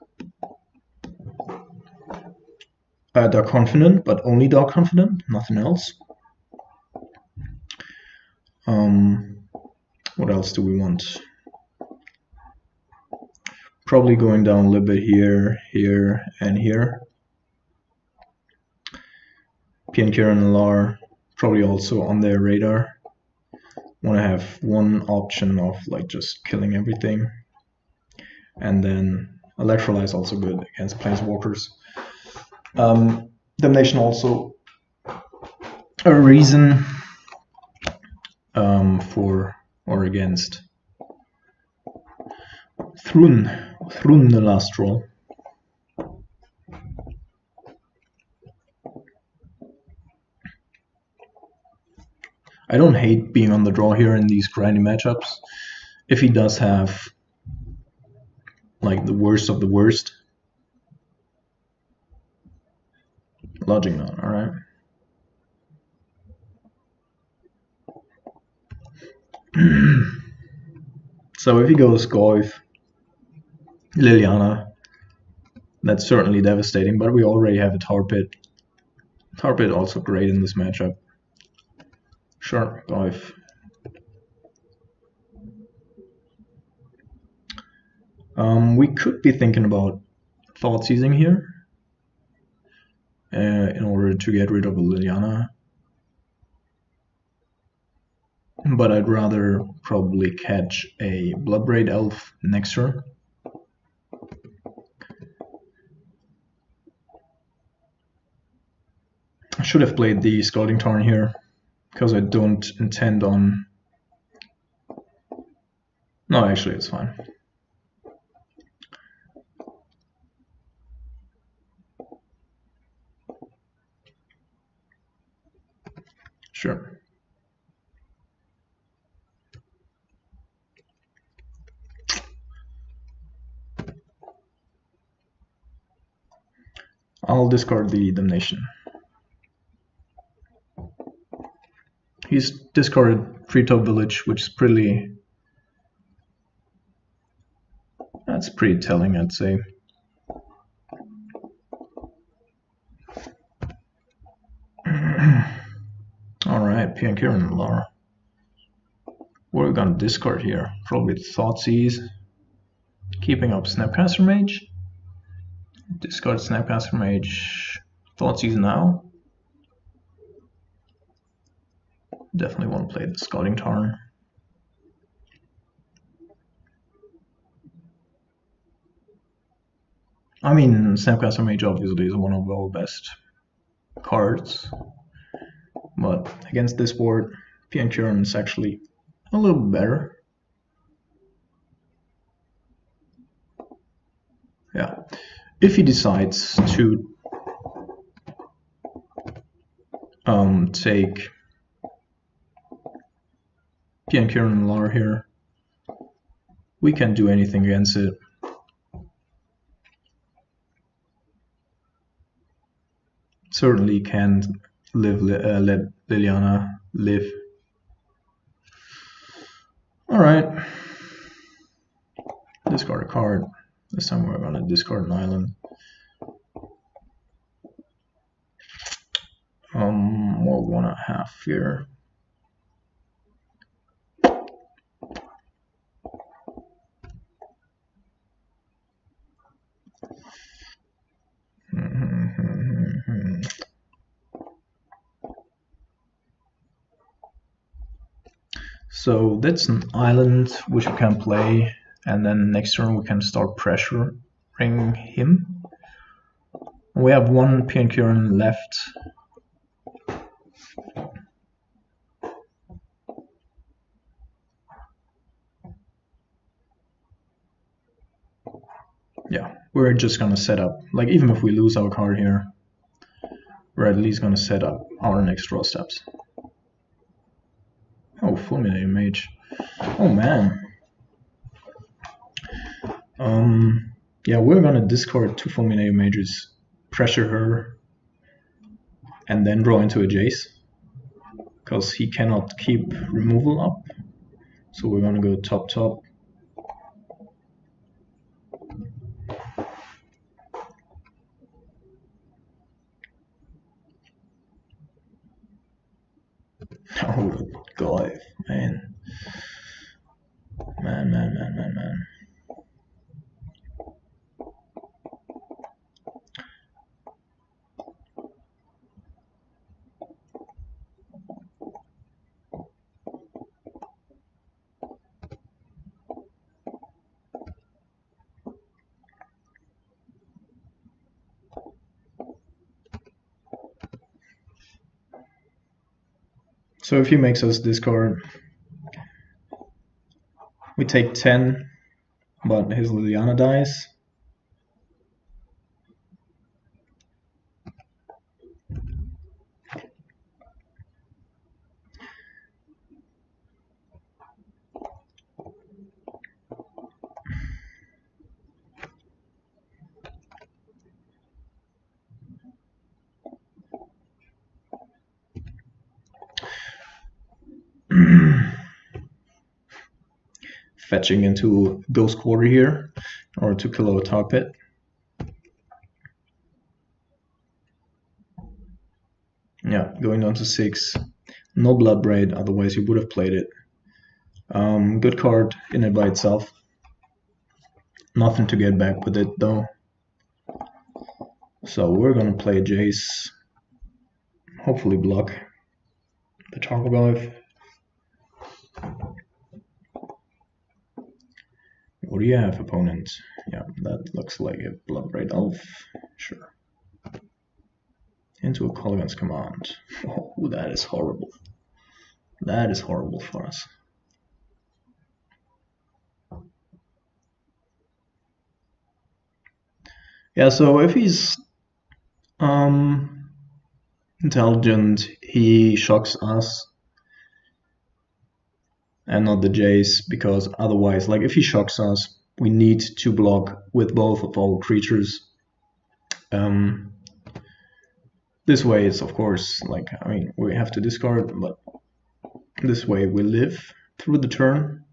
Dark Confident, but only Dark Confident, nothing else. What else do we want? Probably going down a little bit here, here, and here. Piankira and Lar probably also on their radar. Want to have one option of like just killing everything, and then Electrolyze also good against Planeswalkers. Damnation also a reason for or against Thrun the last draw. I don't hate being on the draw here in these grindy matchups. If he does have like the worst of the worst. Logic Node, alright. So if he goes Goyf, Liliana, that's certainly devastating, but we already have a Tar Pit. Tar Pit also great in this matchup. Sure, Goyf. We could be thinking about Thought Seizing here in order to get rid of a Liliana. But I'd rather probably catch a Bloodbraid Elf next turn. I should have played the Scalding Tarn here, because I don't intend on... No, actually it's fine. Sure. I'll discard the Damnation. He's discarded Treetop Village, which is pretty... That's pretty telling, I'd say. Alright, Piankira and Lara. What are we gonna discard here? Probably Thoughtseize. Keeping up Snapcaster Mage. Discard Snapcaster Mage. Thoughtseize now. Definitely want to play the Scalding Tarn. I mean, Snapcaster Mage obviously is one of our best cards, but against this board, Piankira is actually a little better. Yeah, if he decides to take Piankira and Lar here, we can't do anything against it. Certainly can't let Liliana live. Alright. Discard a card. This time we're gonna discard an island. More 1.5 here. So that's an island which we can play, and then next turn we can start pressuring him. We have one Piankira left. Yeah, we're just gonna set up, like even if we lose our card here, we're at least gonna set up our next draw steps. Oh, Fulminating Mage. Oh man. Yeah, we're gonna discard 2 Fulminating Mages, pressure her, and then draw into a Jace, because he cannot keep removal up. So we're gonna go top top. Oh god, man. Man. So if he makes us discard, we take 10, but his Liliana dies. Fetching into Ghost Quarter here in order to kill our Tar Pit. Yeah, going down to 6. No Blood Braid, otherwise he would have played it. Good card in it by itself. Nothing to get back with it though. So we're gonna play Jace. Hopefully block the Tarmogoyf. What do you have, opponent? Yeah, that looks like a Blood Braid Elf. Sure. Into a Colligan's Command. Oh, that is horrible. That is horrible for us. Yeah, so if he's intelligent, he shocks us and not the Jace, because otherwise, like if he shocks us, we need to block with both of our creatures. This way it's of course, like, I mean, we have to discard, but this way we live through the turn.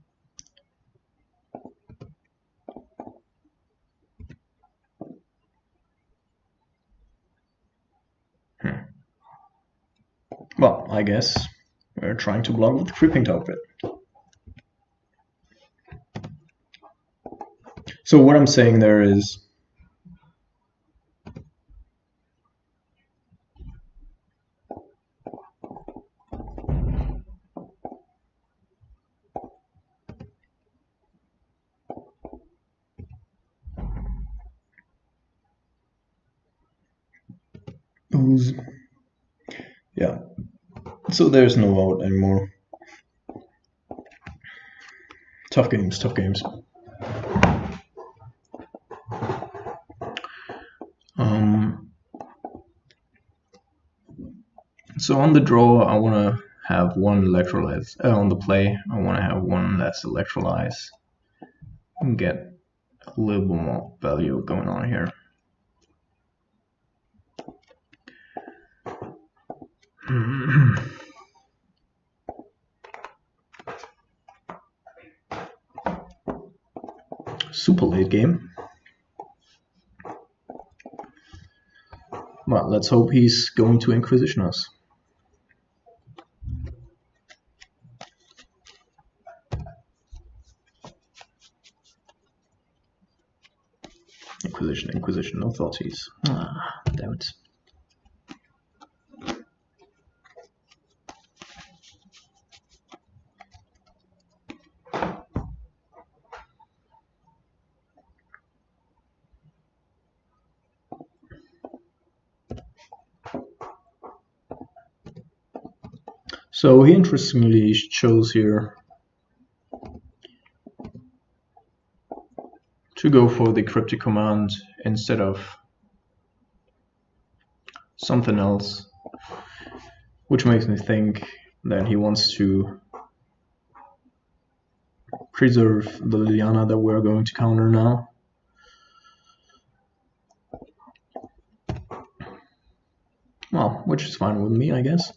Well, I guess we're trying to block with Creeping Tar Pit. So what I'm saying there is, yeah, so there's no out anymore. Tough games, tough games. So on the draw, I want to have one electrolyze. On the play, I want to have one less electrolyze and get a little bit more value going on here. Super late game. Well, let's hope he's going to Inquisition us. Inquisition, no thoughties. Ah, damn it. So he interestingly chose here to go for the Cryptic Command instead of something else, which makes me think that he wants to preserve the Liliana that we're going to counter now. Well, which is fine with me, I guess.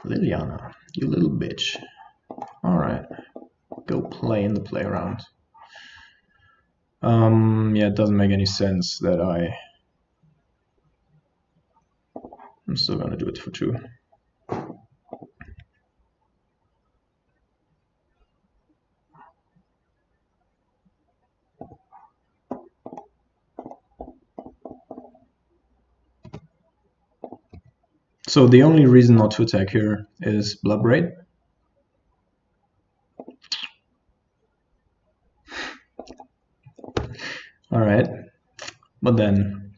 Liliana, you little bitch. Alright, go play in the playground. Yeah, it doesn't make any sense that I'm still gonna do it for 2. So the only reason not to attack here is Blood Braid. Alright, but then,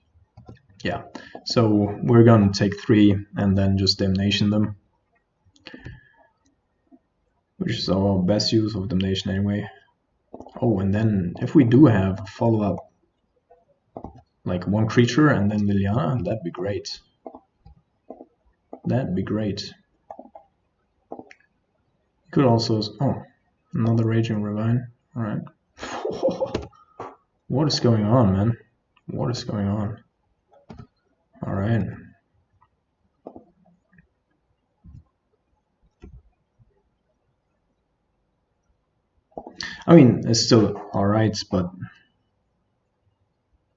yeah. So we're gonna take 3 and then just Damnation them. Which is our best use of Damnation anyway. Oh, and then if we do have a follow-up, like 1 creature and then Liliana, that'd be great. That'd be great. Could also... oh, another Raging Ravine. Alright. What is going on, man? What is going on? Alright. I mean, it's still alright, but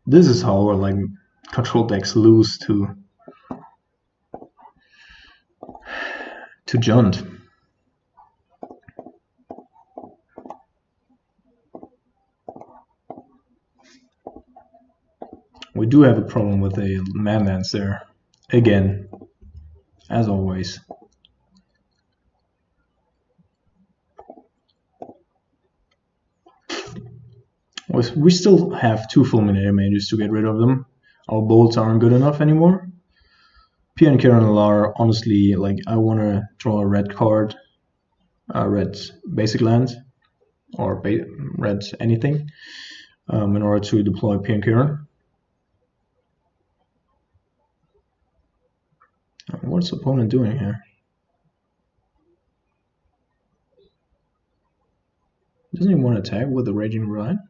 this is how like control decks lose to Jund. We do have a problem with the Madlands there. Again, as always. We still have 2 Fulminator Mages to get rid of them. Our bolts aren't good enough anymore. Pierre and Kieran are honestly, like, I want to draw a red card, a red basic land, or red anything, in order to deploy Pierre and Kieran. What's the opponent doing here? Doesn't he want to attack with the Raging Ravine?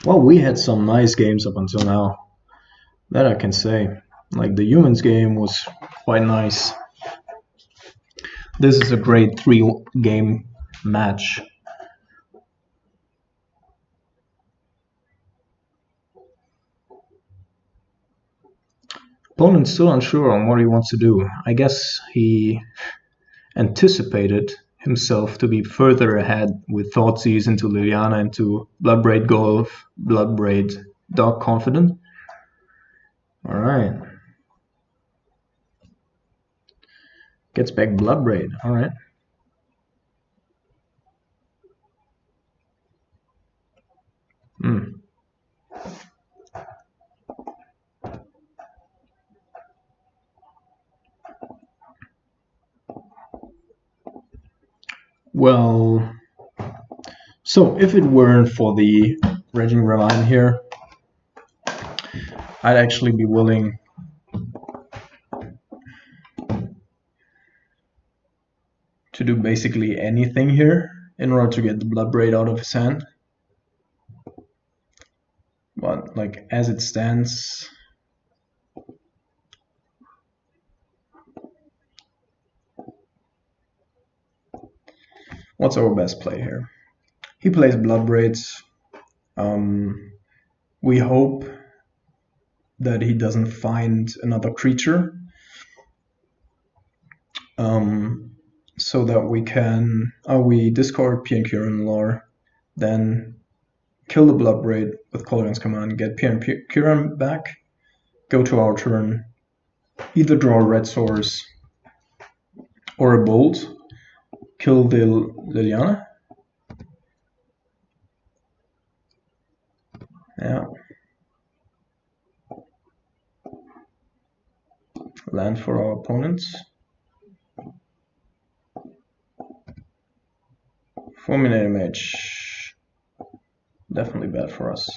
Well, we had some nice games up until now. That I can say. Like, the Humans game was quite nice. This is a great 3-game match. Opponent's still unsure on what he wants to do. I guess he anticipated himself to be further ahead with Thoughtseize into Liliana, into Bloodbraid Golf, Bloodbraid Dog Confident. Alright. Gets back Bloodbraid, alright. Well, so if it weren't for the Raging Ravine here, I'd actually be willing to do basically anything here in order to get the Bloodbraid out of his hand. But like as it stands, what's our best play here? He plays Bloodbraids. We hope that he doesn't find another creature, so that we can we discard Pierre and Kieran lore, then kill the Bloodbraid with Kolaghan's command, get Pierre and Kieran back, go to our turn, either draw a red source or a bolt, kill the Liliana. Yeah. Land for our opponents. Fulminator Mage. Definitely bad for us.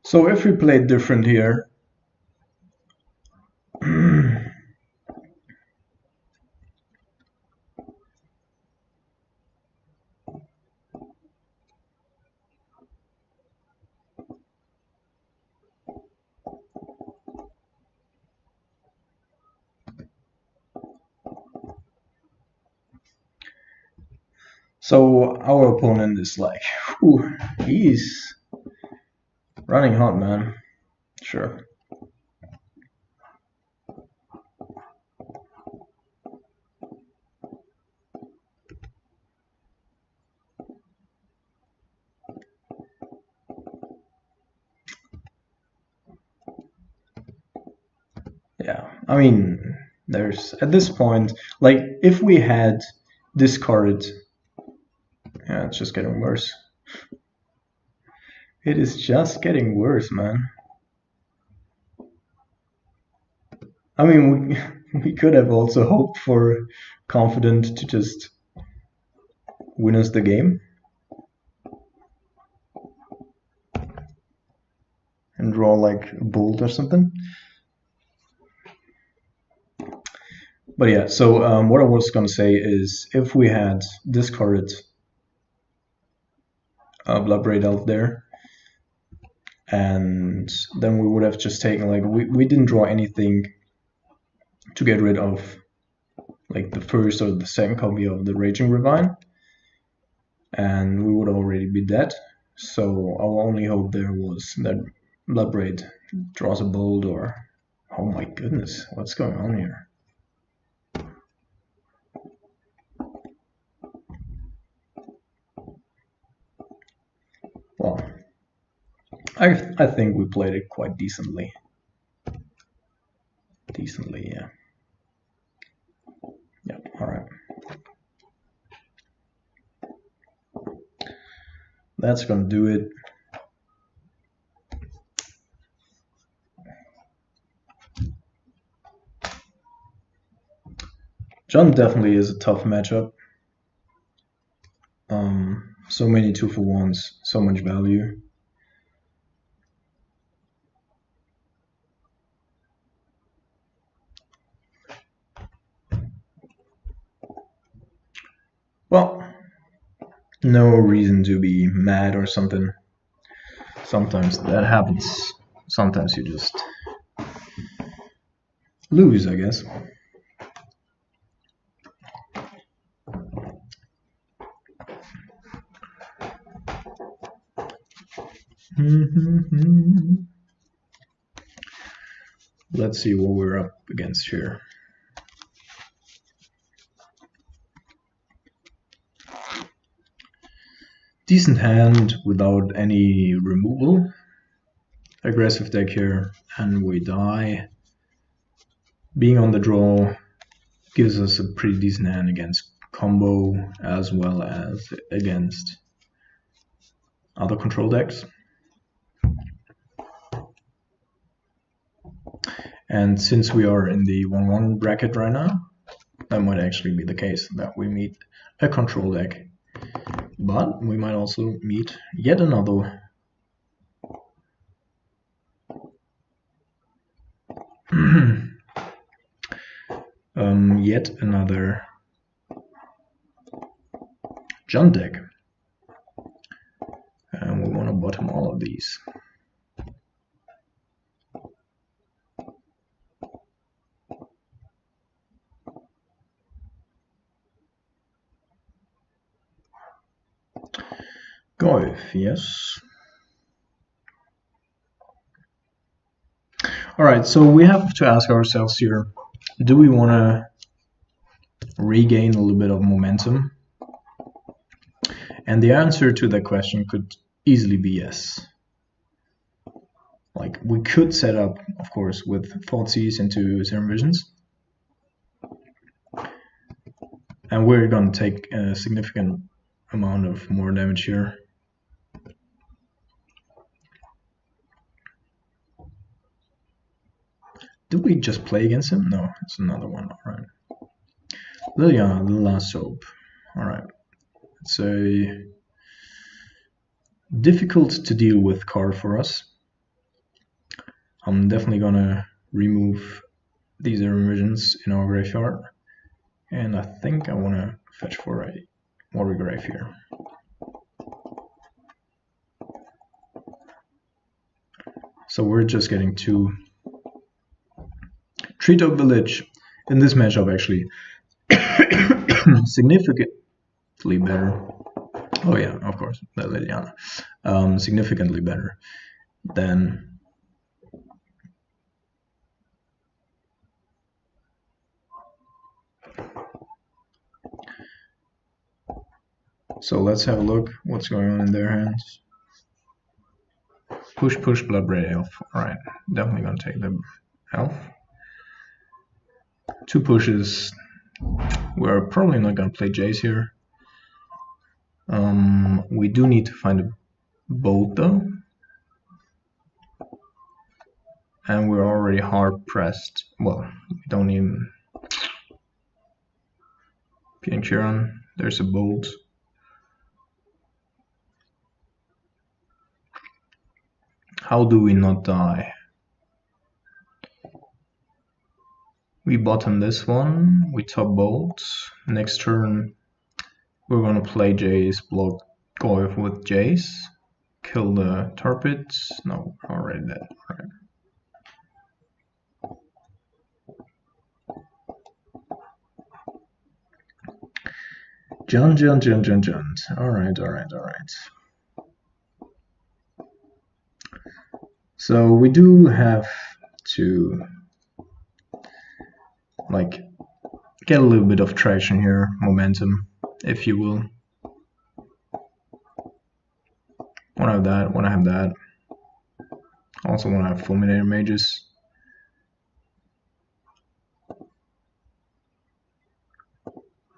So if we play different here, so our opponent is like, whew, he's running hot, man. Sure. Yeah, I mean, there's at this point, like, if we had discarded, yeah, it's just getting worse. It is just getting worse, man. I mean, we could have also hoped for Confident to just win us the game and draw like a bolt or something. But yeah, so what I was gonna say is if we had discarded Bloodbraid Elf there, and then we would have just taken, like, we didn't draw anything to get rid of like the first or the second copy of the Raging Ravine, and we would already be dead. So our only hope there was that Bloodbraid draws a bolt, or oh my goodness, what's going on here? Well, I think we played it quite decently. Decently, yeah. Yeah, alright. That's gonna do it. John definitely is a tough matchup. So many 2-for-1s, so much value. Well, no reason to be mad or something. Sometimes that happens. Sometimes you just lose, I guess. Let's see what we're up against here. Decent hand without any removal. Aggressive deck here, and we die. Being on the draw gives us a pretty decent hand against combo as well as against other control decks. And since we are in the 1-1 bracket right now, that might actually be the case, that we meet a control deck. But we might also meet yet another yet another John deck. And we want to bottom all of these. Golf, yes. Alright, so we have to ask ourselves here, do we want to regain a little bit of momentum? And the answer to that question could easily be yes. Like, we could set up, of course, with Thoughtseize into Serum Visions. And we're going to take a significant amount of more damage here. Did we just play against him? No, it's another one. Alright. Liliana, the last hope. Alright. It's a difficult to deal with card for us. I'm definitely gonna remove these erosions in our graveyard, and I think I want to fetch for a water grave here. So we're just getting 2 Treetop Village in this matchup actually significantly better. Oh yeah, of course, that Liliana. Significantly better than so let's have a look what's going on in their hands. Push, push, Bloodbraid Elf. Alright, definitely gonna take the Elf. 2 pushes. We're probably not gonna play Jace here. We do need to find a bolt though. And we're already hard pressed. Well, we don't even. Pianchiron, there's a bolt. How do we not die? We bottom this one, we top bolt. Next turn, we're gonna play Jace, block Goyf with Jace, kill the Torpids. No, already dead. Alright. Jun. Alright. So we do have to like get a little bit of traction here, momentum, if you will. Wanna have that. Also wanna have Fulminator Mages.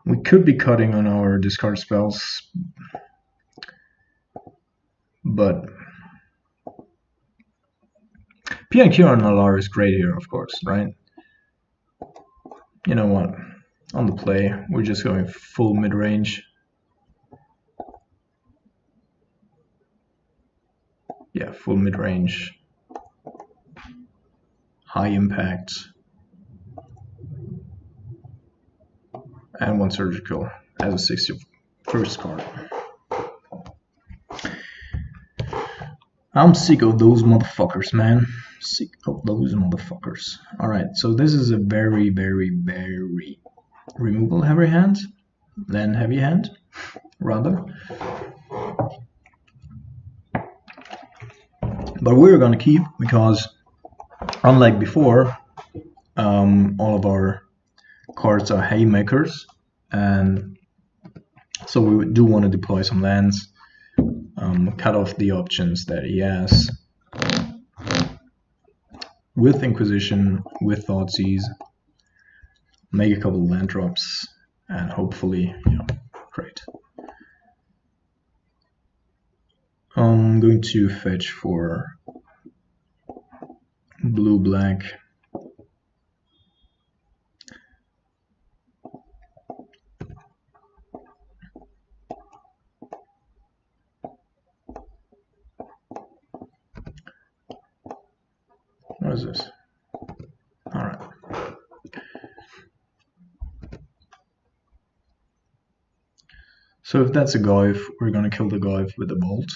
We could be cutting on our discard spells, but PNQ on Alar is great here, of course, right? You know what? On the play, we're just going full mid-range. Yeah, full mid-range. High impact. And 1 surgical as a 61st card. I'm sick of those motherfuckers, man. Sick of those motherfuckers. Alright, so this is a very removal heavy hand. Land heavy hand, rather. But we're gonna keep, because unlike before, all of our cards are haymakers, and so we do want to deploy some lands, cut off the options that he has with Inquisition, with Thoughtseize, make a couple of land drops, and hopefully, great. I'm going to fetch for blue-black. What is this? Alright. So if that's a Goyf, we're gonna kill the Goyf with a bolt.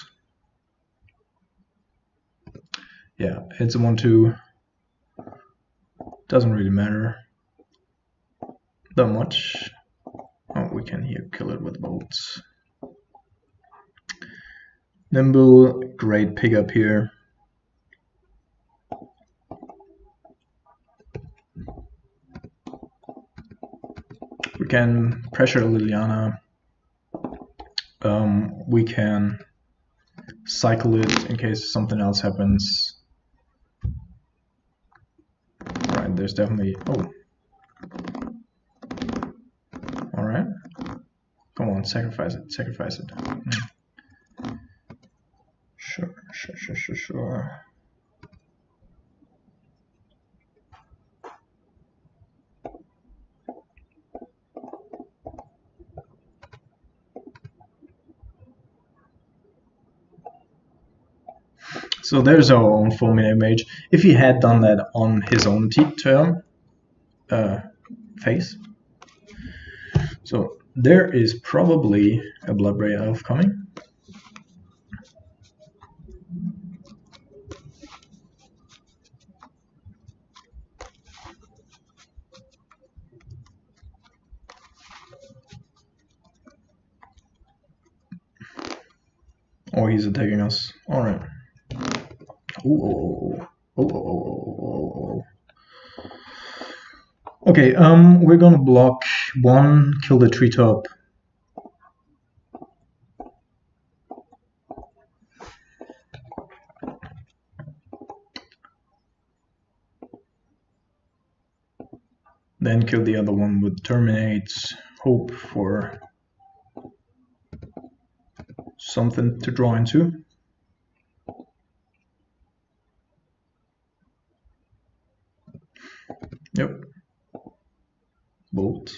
Yeah, it's a 1/2. Doesn't really matter that much. Oh, we can here kill it with bolts. Nimble, great pickup here. We can pressure Liliana. We can cycle it in case something else happens. Alright, there's definitely... Oh. Alright. Come on, sacrifice it. Sure. So there's our own fulminate mage. If he had done that on his own turn, phase. So there is probably a Bloodbraid Elf coming. Or he's attacking us. Alright. Okay, we're gonna block one, kill the treetop. Then kill the other one with terminates. Hope for something to draw into. Yep. Bolt.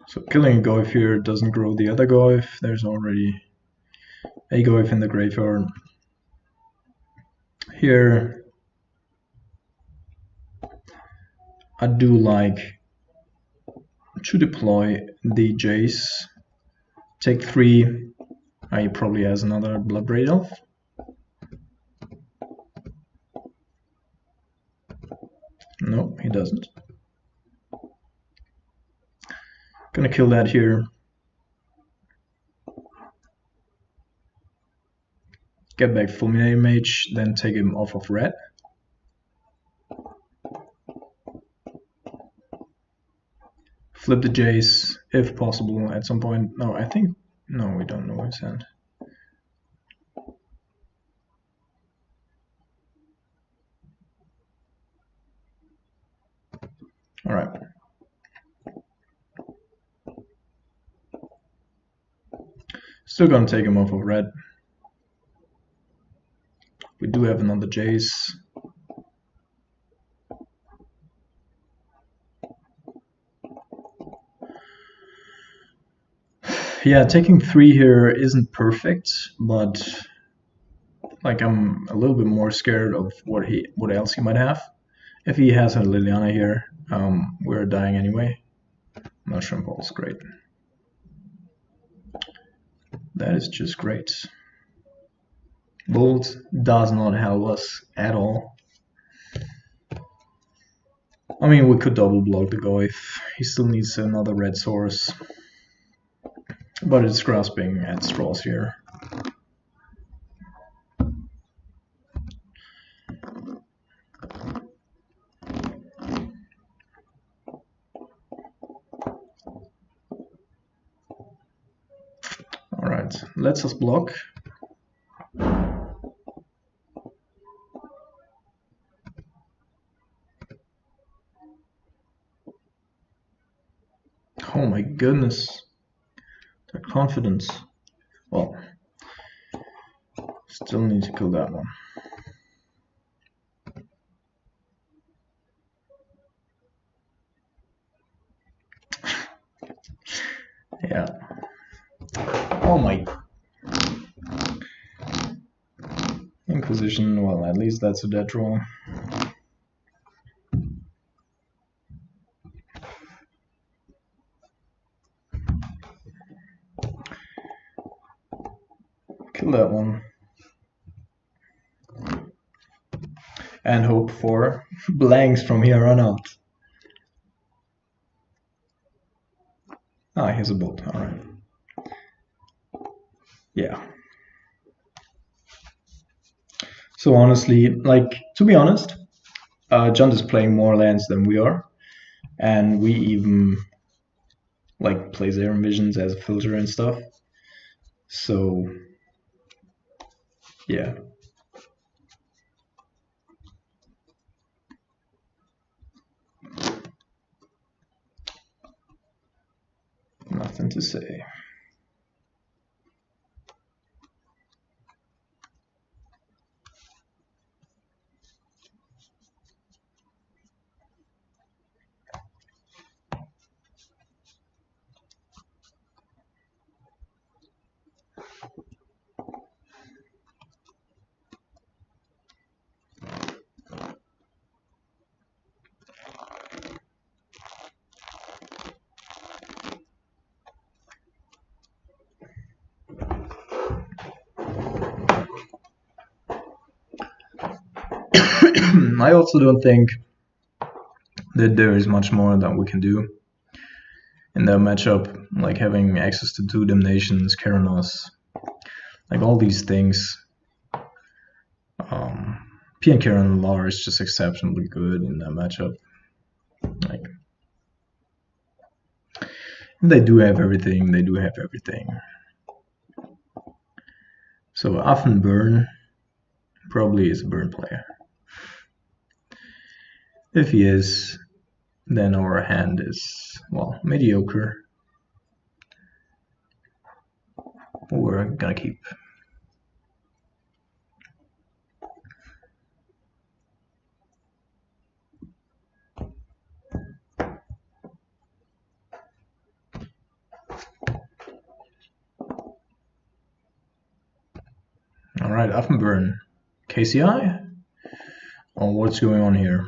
So killing a Goyf here doesn't grow the other Goyf. There's already a Goyf in the graveyard. Here, I do like to deploy the Jace. Take 3. He probably has another Bloodbraid Elf. No, he doesn't. Gonna kill that here. Get back Fulminating Mage, then take him off of red. Flip the Jace, if possible, at some point. No, I think... No, we don't know his hand. Alright. Still gonna take him off of red. We do have another Jace. Yeah, taking 3 here isn't perfect, but like I'm a little bit more scared of what else he might have. If he has a Liliana here, we're dying anyway. Mushroom Pulse, great. That is just great. Bolt does not help us at all. I mean, we could double block the Goyf. He still needs another red source. But it's grasping at straws here. Alright, let's us block. Oh my goodness. That confidence. Well, still need to kill that one. Yeah. Oh my. Inquisition, well, at least that's a dead draw. Kill that one. And hope for blanks from here on out. Ah, here's a bolt, alright. Yeah. So honestly, like, to be honest, Junt is playing more lands than we are. And we even, like, play Zero Visions as a filter and stuff. So, yeah. Nothing to say. I also don't think that there is much more that we can do in that matchup, like having access to 2 Damnations, Keranos, like all these things. P and Karen Lar is just exceptionally good in that matchup. Like, they do have everything, they do have everything. So often Burn probably is a Burn player. If he is, then our hand is, well, mediocre. But we're gonna keep. Alright, Affenburn. KCI? Oh, what's going on here?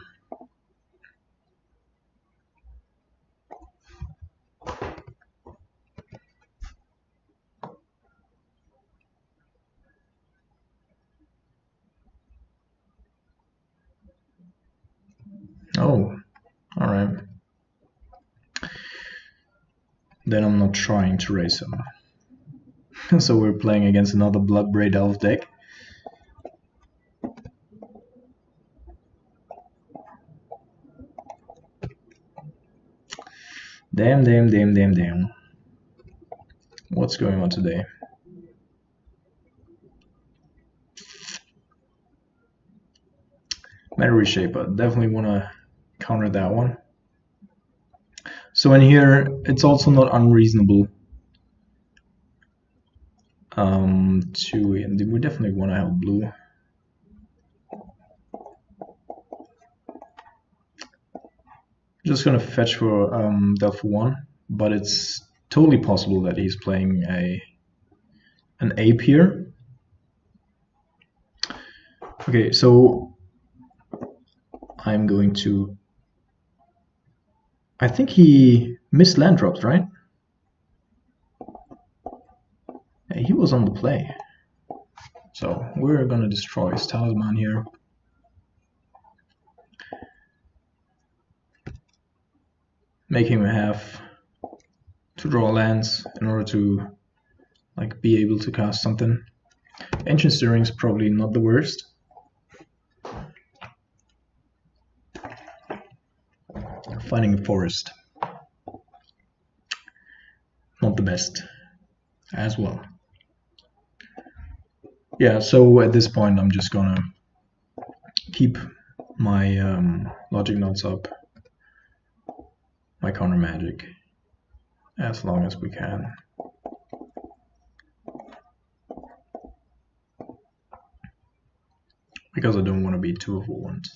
Oh, alright. Then I'm not trying to race him. So we're playing against another Bloodbraid Elf deck. Damn. What's going on today? Meta Reshaper, definitely want to counter that one. So in here, it's also not unreasonable we definitely want to have blue. Just gonna fetch for Delph 1, but it's totally possible that he's playing an ape here. Okay, so I'm going to. I think he missed land drops, right? Yeah, he was on the play. So we're gonna destroy his talisman here. Make him have to draw lands in order to like be able to cast something. Ancient Stirring is probably not the worst. Finding a forest, not the best as well. Yeah, so at this point I'm just gonna keep my logic notes up, my counter magic, as long as we can. Because I don't want to be too overwhelmed.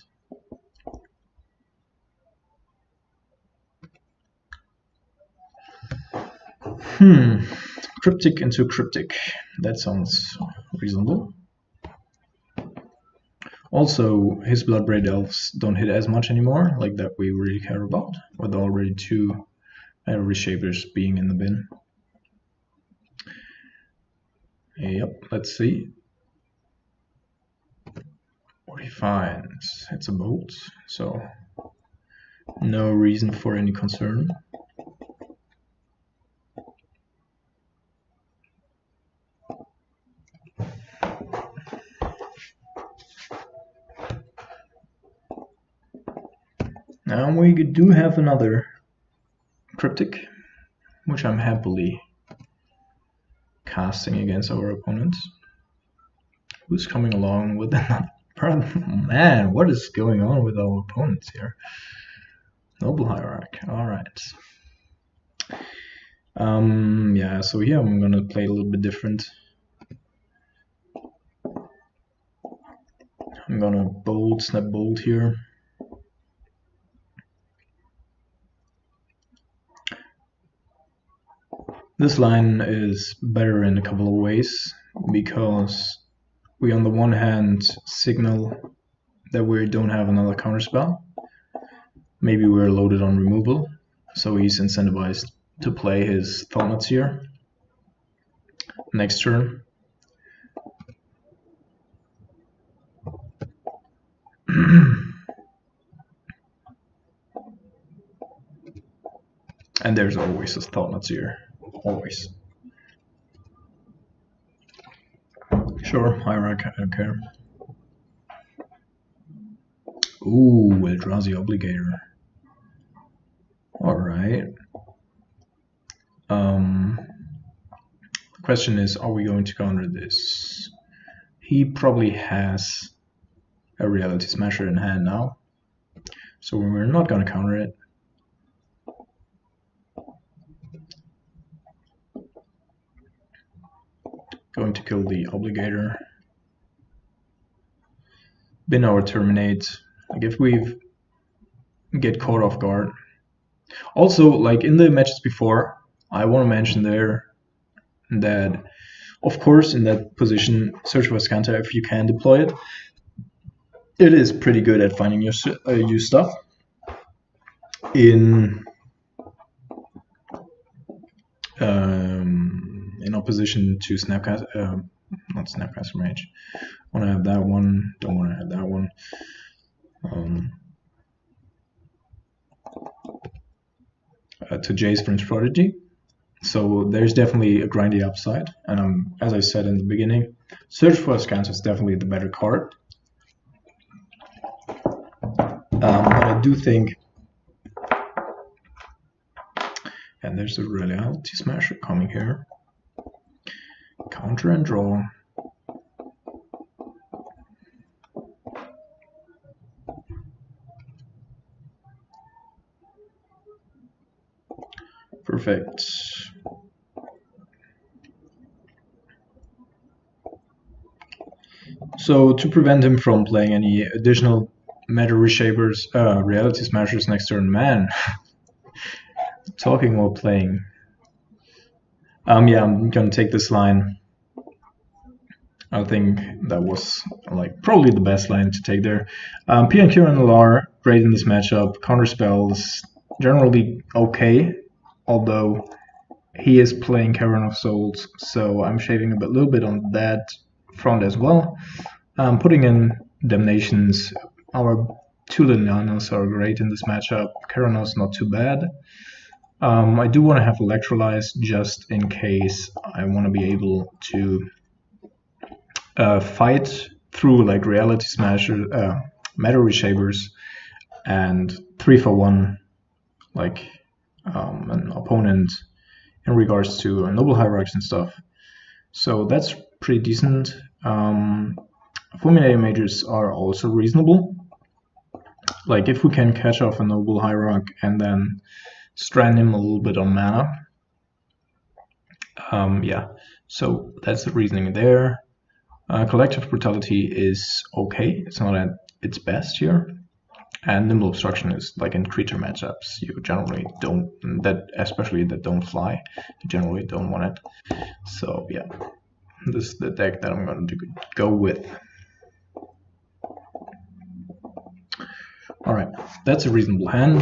Cryptic into Cryptic. That sounds reasonable. Also, his Bloodbraid Elves don't hit as much anymore, like that we really care about, with already 2 Reshapers being in the bin. Yep, let's see. What he finds. It's a bolt, so no reason for any concern. Now we do have another Cryptic, which I'm happily casting against our opponent. Who's coming along with that? Man, what is going on with our opponents here? Noble Hierarch, alright. Yeah, so here I'm gonna play a little bit different. I'm gonna snap bolt here. This line is better in a couple of ways, because we on the one hand signal that we don't have another counterspell. Maybe we're loaded on removal, so he's incentivized to play his Thought here next turn. And there's always a Thought here. Always. Sure, Hierarch, I don't care. Ooh, Eldrazi Obligator. Alright. The question is, are we going to counter this? He probably has a Reality Smasher in hand now, so we're not going to counter it. Going to kill the Obligator. Bin our Terminate. Like if we get caught off guard. Also, like in the matches before, I want to mention there that, of course, in that position, Search for Scanter, if you can deploy it, it is pretty good at finding your stuff. In opposition to Snapcaster, not Snapcaster Mage. Want to have that one, don't want to have that one. To Jace Fringe Prodigy. So there's definitely a grindy upside, and as I said in the beginning, Search for Scanter is definitely the better card. But I do think, and there's a Reality Smasher coming here. Counter and draw. Perfect. So to prevent him from playing any additional Meta Reshapers, Reality Smashers next turn, man. Talking while playing. Yeah, I'm gonna take this line. I think that was like probably the best line to take there. P and Kieran Lar, great in this matchup. Counter spells generally okay, although he is playing Cavern of Souls, so I'm shaving a little bit on that front as well. Putting in Damnations, our two Lilianas are great in this matchup. Caranos not too bad. I do want to have Electrolyze just in case I want to be able to fight through like Reality Smasher, Meta Reshapers, and 3-for-1 like an opponent in regards to Noble Hierarchs and stuff. So that's pretty decent. Fulminating Mages are also reasonable. Like if we can catch off a Noble Hierarch and then strand him a little bit on mana. Yeah, so that's the reasoning there. Collective Brutality is okay. It's not at its best here. And Nimble Obstruction is like in creature matchups. You generally don't, especially that don't fly, you generally don't want it. So yeah, this is the deck that I'm going to go with. Alright, that's a reasonable hand.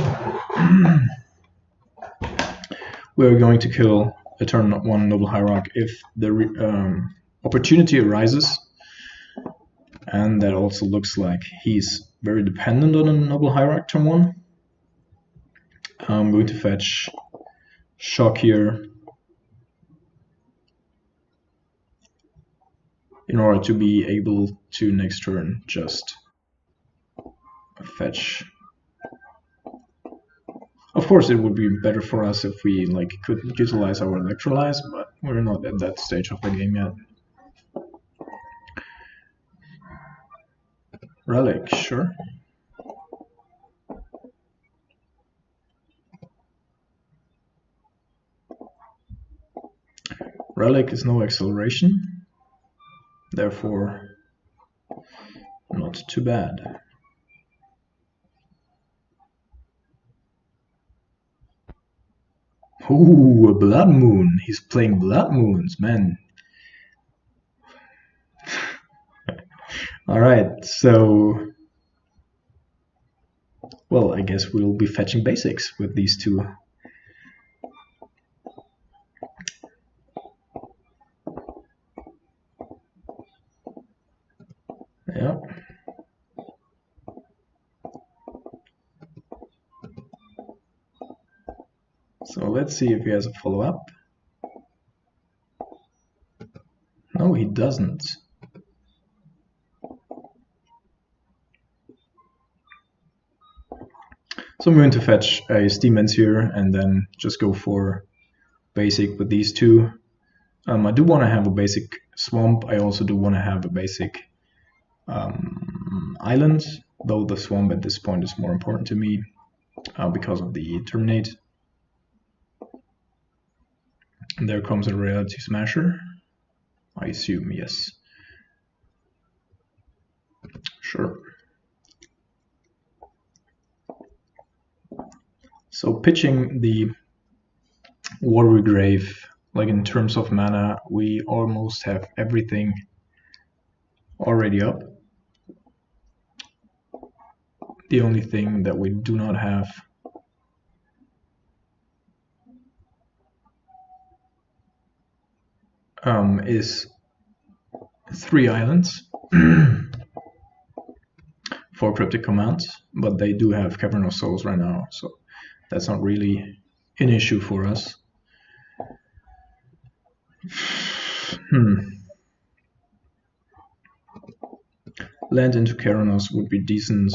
We're going to kill a turn 1 Noble Hierarch if the opportunity arises. And that also looks like he's very dependent on a Noble Hierarch turn 1. I'm going to fetch Shock here in order to be able to next turn just fetch. Of course, it would be better for us if we like could utilize our Electrolyze, but we're not at that stage of the game yet. Relic, sure. Relic is no acceleration, therefore not too bad. Ooh, a Blood Moon. He's playing Blood Moons, man. Alright, so... Well, I guess we'll be fetching basics with these two. Yeah. So let's see if he has a follow-up. No, he doesn't. So I'm going to fetch a Steamens here and then just go for basic with these two. I do want to have a basic swamp. I also do want to have a basic island, though the swamp at this point is more important to me because of the terminate. And there comes a reality smasher. I assume, yes. Sure. So pitching the Watery Grave, like in terms of mana, we almost have everything already up. The only thing that we do not have is 3 islands for cryptic commands, but they do have Cavern of Souls right now, so that's not really an issue for us. Land into Keranos would be decent.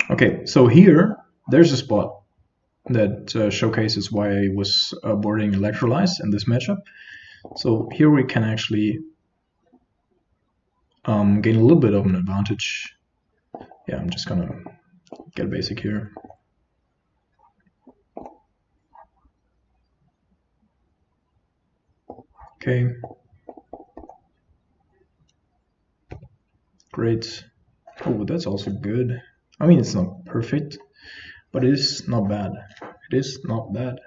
Okay, so here, there's a spot that showcases why I was boarding Electrolyze in this matchup. So here we can actually gain a little bit of an advantage. Yeah, I'm just gonna get a basic here. Okay. Great. Oh, that's also good. I mean, it's not perfect, but it is not bad. It is not bad.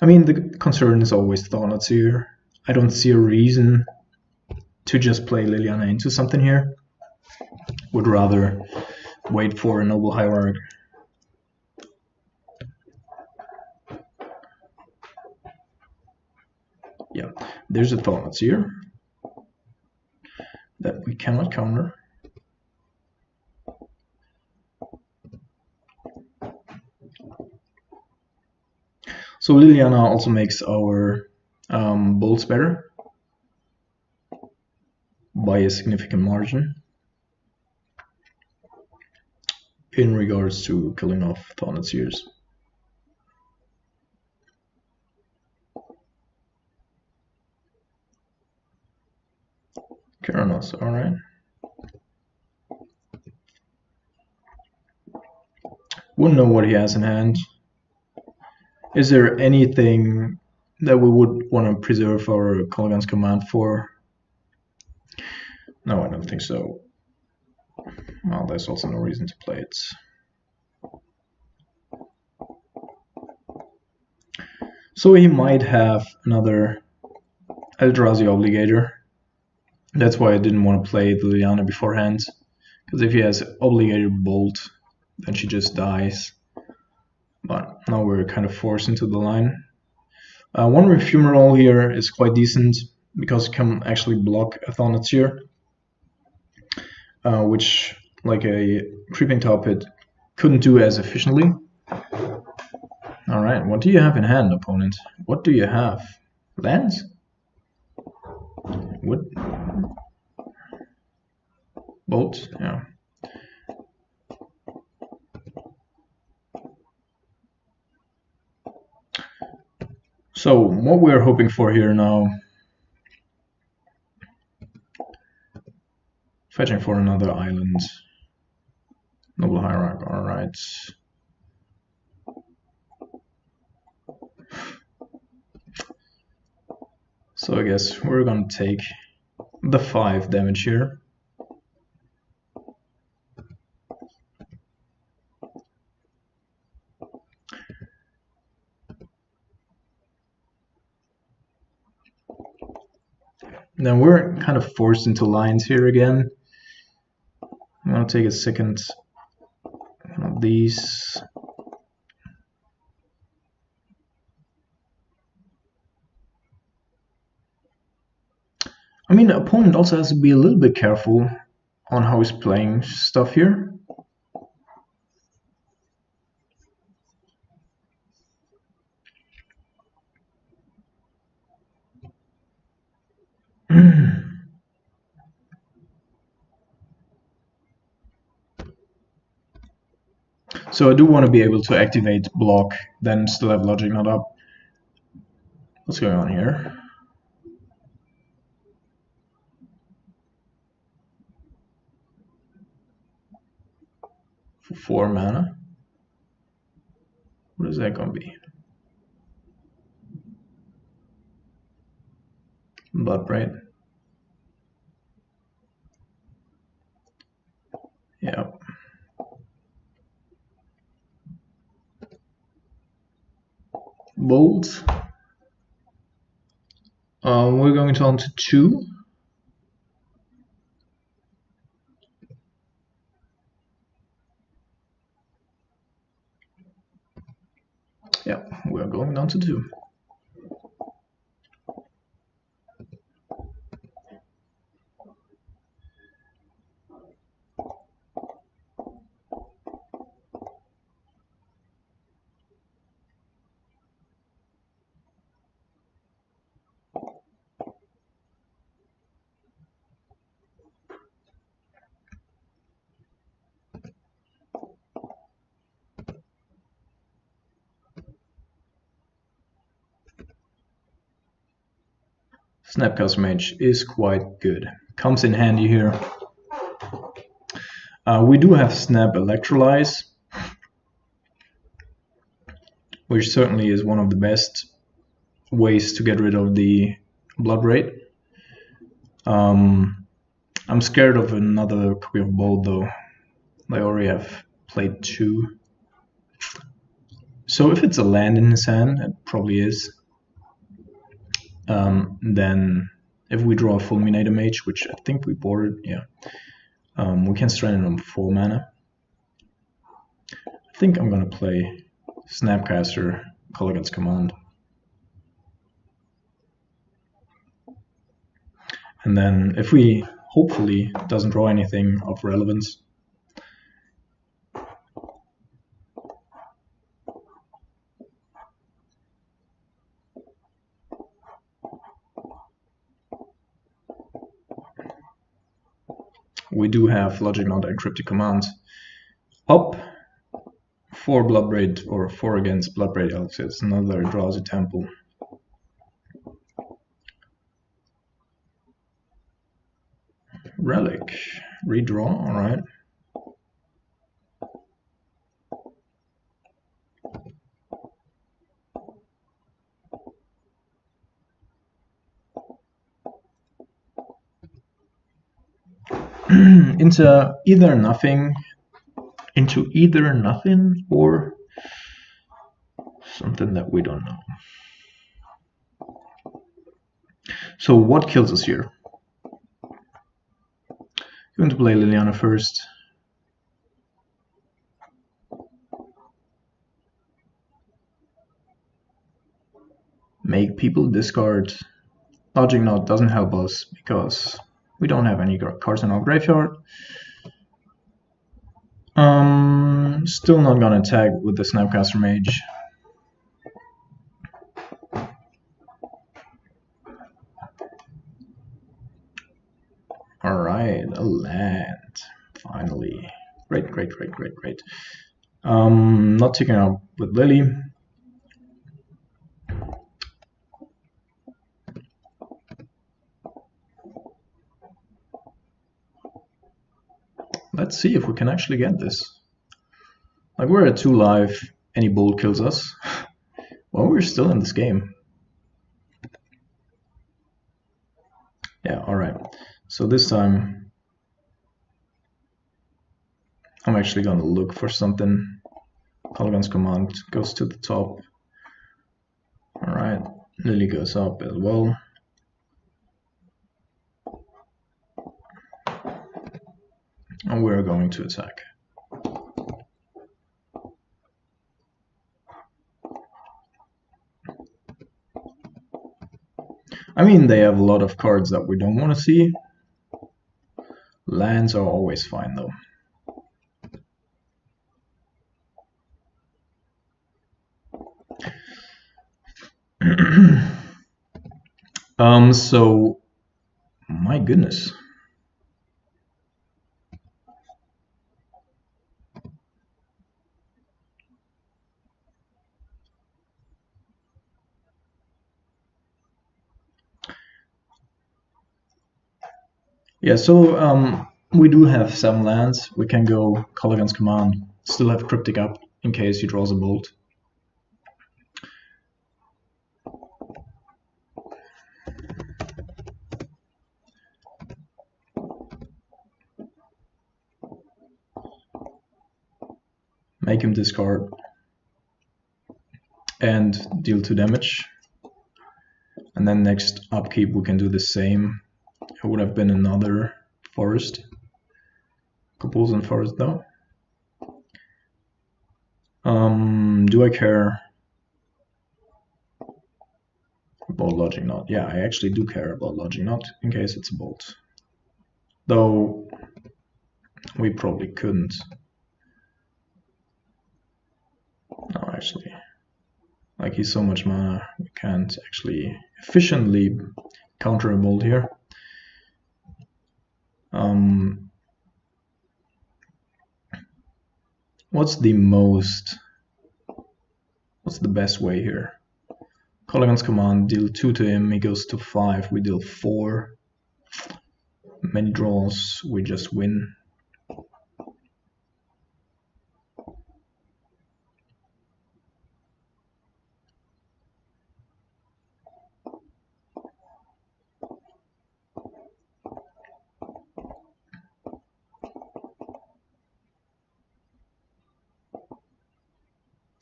I mean, the concern is always Thornuts here. I don't see a reason to just play Liliana into something here. Would rather wait for a Noble Hierarch. Yeah, there's a Thornuts here that we cannot counter. So Liliana also makes our bolts better by a significant margin in regards to killing off Thornuts ears. Keranos, alright. Wouldn't know what he has in hand. Is there anything that we would want to preserve our Kolaghan's command for? No, I don't think so. Well, there's also no reason to play it. So he might have another Eldrazi Obligator. That's why I didn't want to play the Liliana beforehand. Because if he has Obligator Bolt, then she just dies. But now we're kind of forced into the line. One Refumeral here is quite decent because it can actually block a Thornuts here, which, like a Creeping Top Pit, couldn't do as efficiently. Alright, what do you have in hand, opponent? What do you have? Lands? What? Bolt? Yeah. So what we're hoping for here now, fetching for another island. Noble Hierarch, alright. So I guess we're gonna take the 5 damage here. Then we're kind of forced into lines here again. I'm gonna take a second of these. I mean, the opponent also has to be a little bit careful on how he's playing stuff here. So I do want to be able to activate block, then still have logic not up. What's going on here? For 4 mana? What is that going to be? Bloodbraid. Yeah. Bolt. We're going to on to 2. Yeah, we're going down to 2. Snapcaster Mage is quite good. Comes in handy here. We do have Snap Electrolyze, which certainly is one of the best ways to get rid of the Bloodbraid. I'm scared of another copy of Bolt though. I already have played 2. So if it's a land in his hand, it probably is. Then if we draw a Fulminator Mage, which I think we boarded, yeah, we can strand it on 4 mana. I think I'm gonna play Snapcaster, Colligan's Command. And then if we hopefully doesn't draw anything of relevance, we do have Logic Not Encrypted Command up. 4 Bloodbraid or 4 against Bloodbraid Elves. It's another Drowsy Temple. Relic. Redraw, alright. Into either nothing or something that we don't know. So what kills us here? Going to play Liliana first. Make people discard. Logic Knot doesn't help us because we don't have any cards in our graveyard. Still not gonna attack with the Snapcaster Mage. Alright, a land. Finally. Great. Not taking up with Lily. Let's see if we can actually get this. Like, we're at 2 life, any bolt kills us. Well, we're still in this game. Yeah, alright. So this time, I'm actually gonna look for something. Colligan's Command goes to the top. Alright, Lily goes up as well. And we're going to attack. I mean, they have a lot of cards that we don't want to see. Lands are always fine though. So my goodness. Yeah, so we do have 7 lands. We can go Call Against Command, still have Cryptic up in case he draws a bolt. Make him discard and deal 2 damage. And then next upkeep we can do the same. It would have been another forest. Compulsion forest though. Do I care about Lodging Knot? Yeah, I actually do care about Lodging Knot in case it's a bolt. Though we probably couldn't. No, actually. Like, he's so much mana, we can't actually efficiently counter a bolt here. What's the best way here? Call Against Command, deal 2 to him, he goes to 5, we deal 4. Many draws, we just win.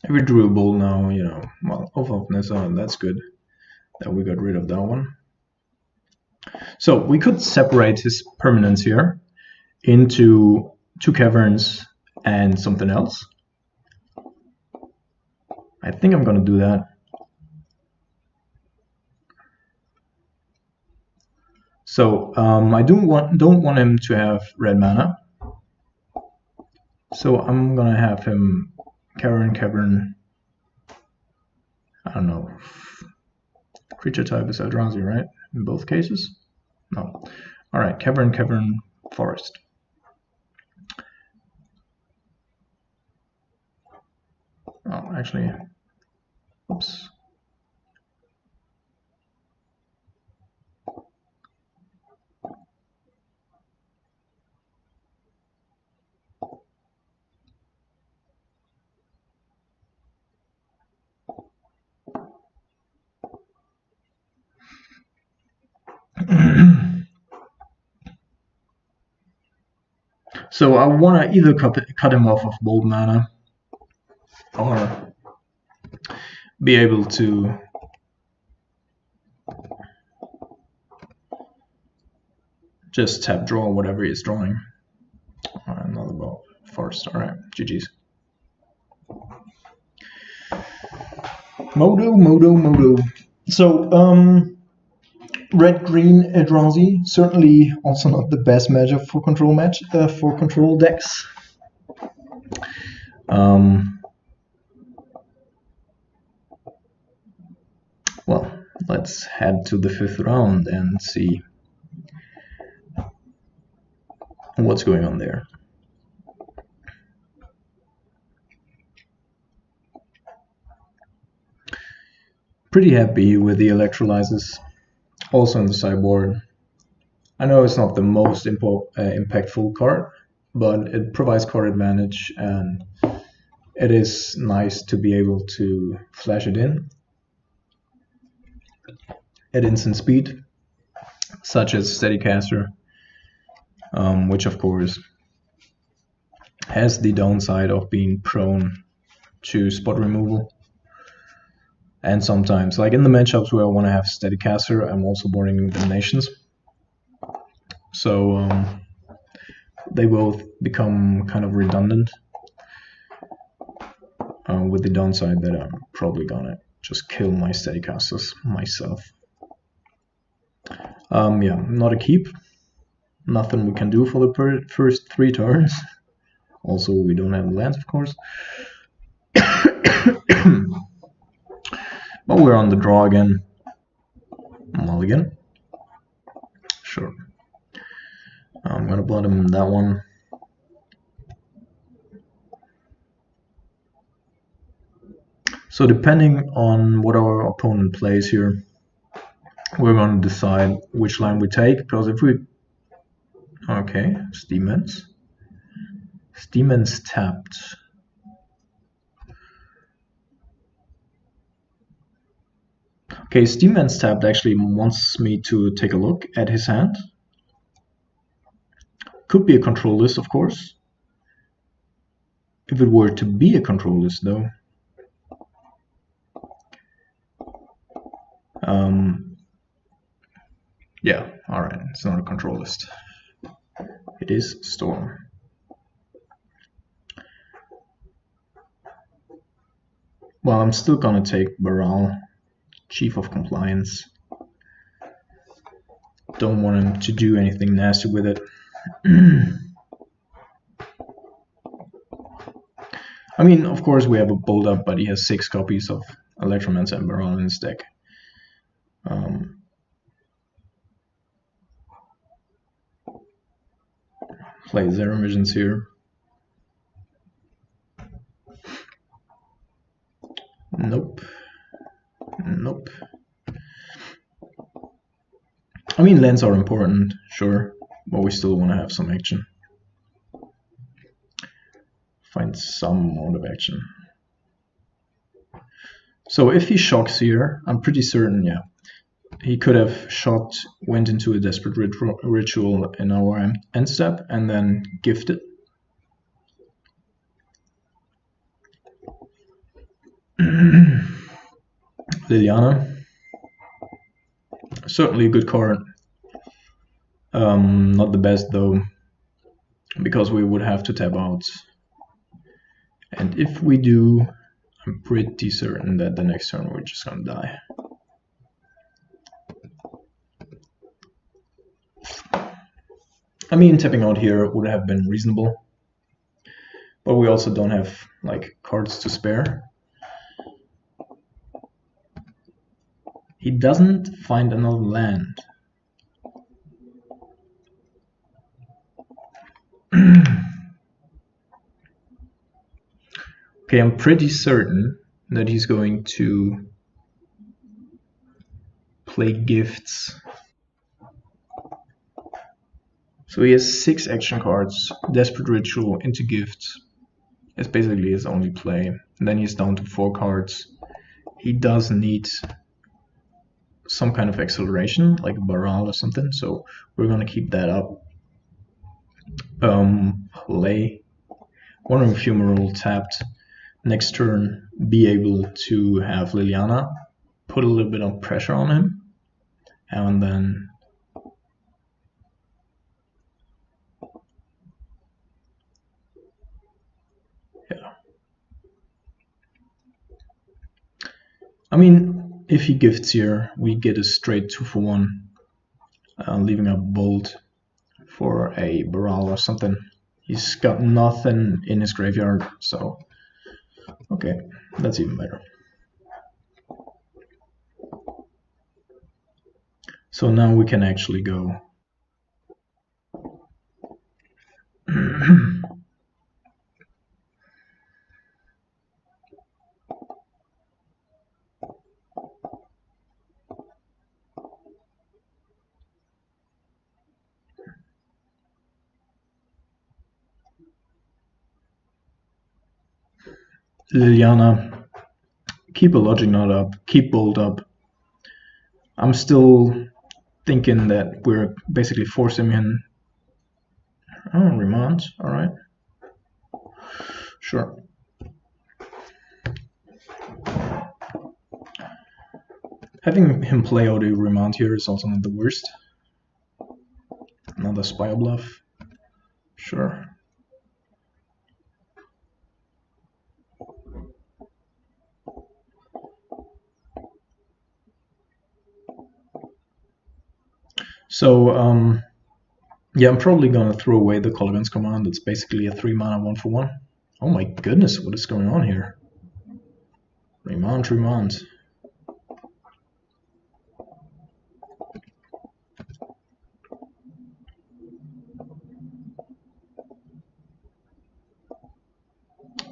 If we drew a bolt now, you know, well, off of Nessa, that's good that we got rid of that one. So we could separate his permanents here into 2 caverns and something else. I think I'm gonna do that. So I don't want him to have red mana. So I'm gonna have him cavern. I don't know. Creature type is Eldrazi, right? In both cases? No. Alright, cavern, forest. Oh, actually, oops. So I want to either cut him off of bold mana or be able to just tap draw whatever he's drawing. Another ball forest. Alright, GG's. Modo. So red-green Eldrazi, certainly also not the best matchup for control decks. Well, let's head to the 5th round and see what's going on there. Pretty happy with the electrolyzers, also in the sideboard. I know it's not the most impactful card, but it provides card advantage and it is nice to be able to flash it in at instant speed, such as Steadycaster, which of course has the downside of being prone to spot removal. And sometimes, like in the matchups where I want to have Steadycaster, I'm also boarding Eliminations. So they both become kind of redundant, with the downside that I'm probably gonna just kill my Steadycasters myself. Yeah, not a keep. Nothing we can do for the first 3 turns. Also, we don't have lands, of course. But we're on the draw again. Mulligan. Sure. I'm gonna bottom that one. So depending on what our opponent plays here, we're going to decide which line we take, because if we... Okay, Steemans. Steemans tapped. Okay, Steemans tapped actually wants me to take a look at his hand. Could be a control list, of course. If it were to be a control list, though, yeah, alright, it's not a control list. It is Storm. Well, I'm still gonna take Baral, Chief of Compliance. Don't want him to do anything nasty with it. I mean, of course we have a Bolt Up, but he has 6 copies of Electromancer and Baral in his deck. Play Zero Visions here. Nope. Nope. I mean, lands are important, sure, but we still want to have some action. Find some mode of action. So if he shocks here, I'm pretty certain, yeah, he could have shocked, went into a Desperate Ritual in our end step, and then gifted. Liliana. Certainly a good card. Not the best though, because we would have to tap out. And if we do, I'm pretty certain that the next turn we're just gonna die. I mean, tapping out here would have been reasonable, but we also don't have like cards to spare. He doesn't find another land. Okay, I'm pretty certain that he's going to play gifts. So he has 6 action cards. Desperate Ritual into gifts. It's basically his only play. And then he's down to 4 cards. He does need some kind of acceleration, like a Baral or something, so we're gonna keep that up. Play Wandering Fumarole tapped. Next turn, be able to have Liliana, put a little bit of pressure on him, and then yeah. I mean, if he gifts here, we get a straight 2-for-1, leaving a Bolt for a Baral or something. He's got nothing in his graveyard, so okay, that's even better. So now we can actually go. Liliana, keep a Logic Knot up, keep Bolt up. I'm still thinking that we're basically forcing him in. Oh, Remand, alright. Sure. Having him play out a Remand here is also not the worst. Another Spire Bluff. Sure. So yeah, I'm probably gonna throw away the Colligans command. It's basically a 3-mana 1/1. Oh my goodness, what is going on here? Remand.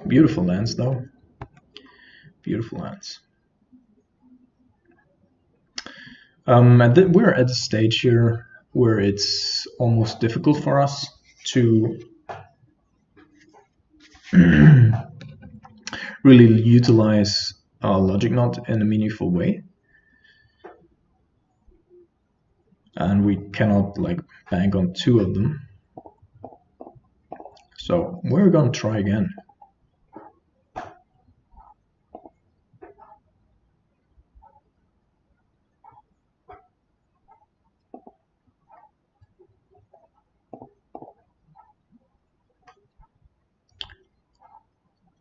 Beautiful lands though. Beautiful lands. We're at a stage here where it's almost difficult for us to really utilize Logic Knot in a meaningful way. And we cannot like bank on 2 of them. So we're gonna try again.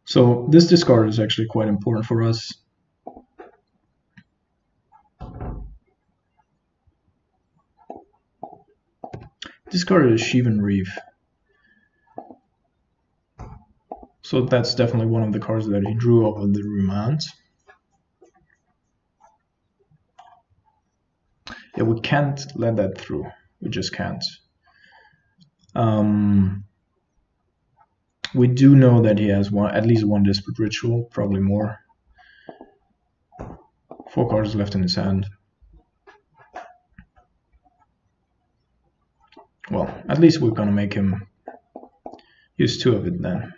So this discard is actually quite important for us. Discard is Sheevan Reef. So that's definitely one of the cards that he drew off of the remand. Yeah, we can't let that through. We just can't. We do know that he has at least one Desperate Ritual, probably more. 4 cards left in his hand. Well, at least we're gonna make him use 2 of it then.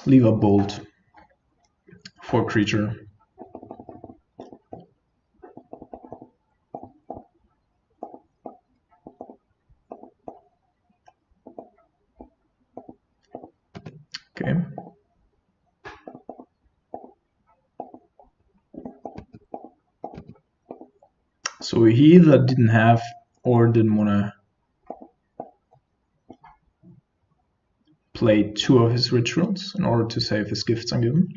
Leave a Bolt for creature. Okay. So he either didn't have or didn't want to play 2 of his rituals in order to save his Gifts Ungiven.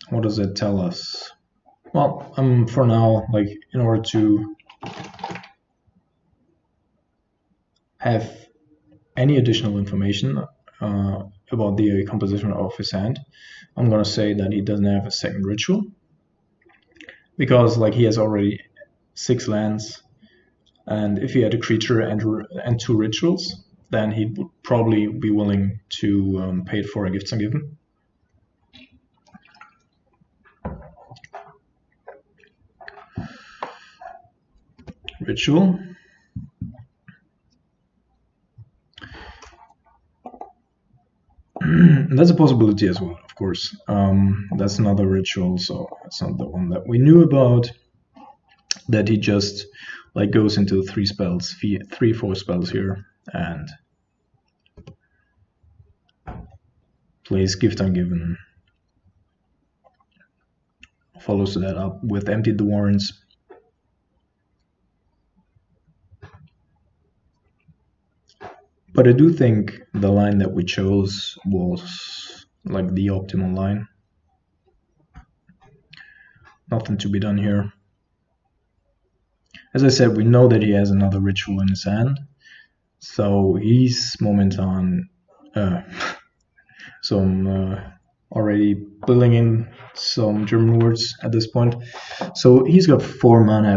What does it tell us? Well, for now, like in order to have any additional information about the composition of his hand, I'm gonna say that he doesn't have a second ritual, because like he has already 6 lands, and if he had a creature and 2 rituals, then he would probably be willing to pay it for a Gifts Ungiven. Ritual. That's a possibility as well, of course. That's another ritual, so that's not the one that we knew about. That he just like goes into 3 spells, 3-4 spells here, and plays Gift Ungiven. Follows that up with Empty the Warrens. But I do think the line that we chose was like the optimal line. Nothing to be done here. As I said, we know that he has another ritual in his hand, so he's momentan already building in some German words at this point. So he's got 4 mana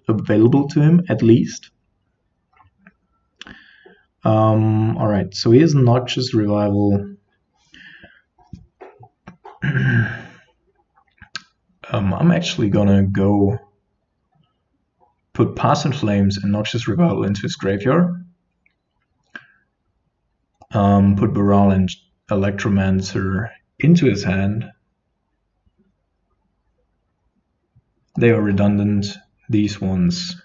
available to him at least. Alright, so he has Noxious Revival. I'm actually gonna go put Past in Flames and Noxious Revival into his graveyard. Put Baral and Electromancer into his hand. They are redundant. These ones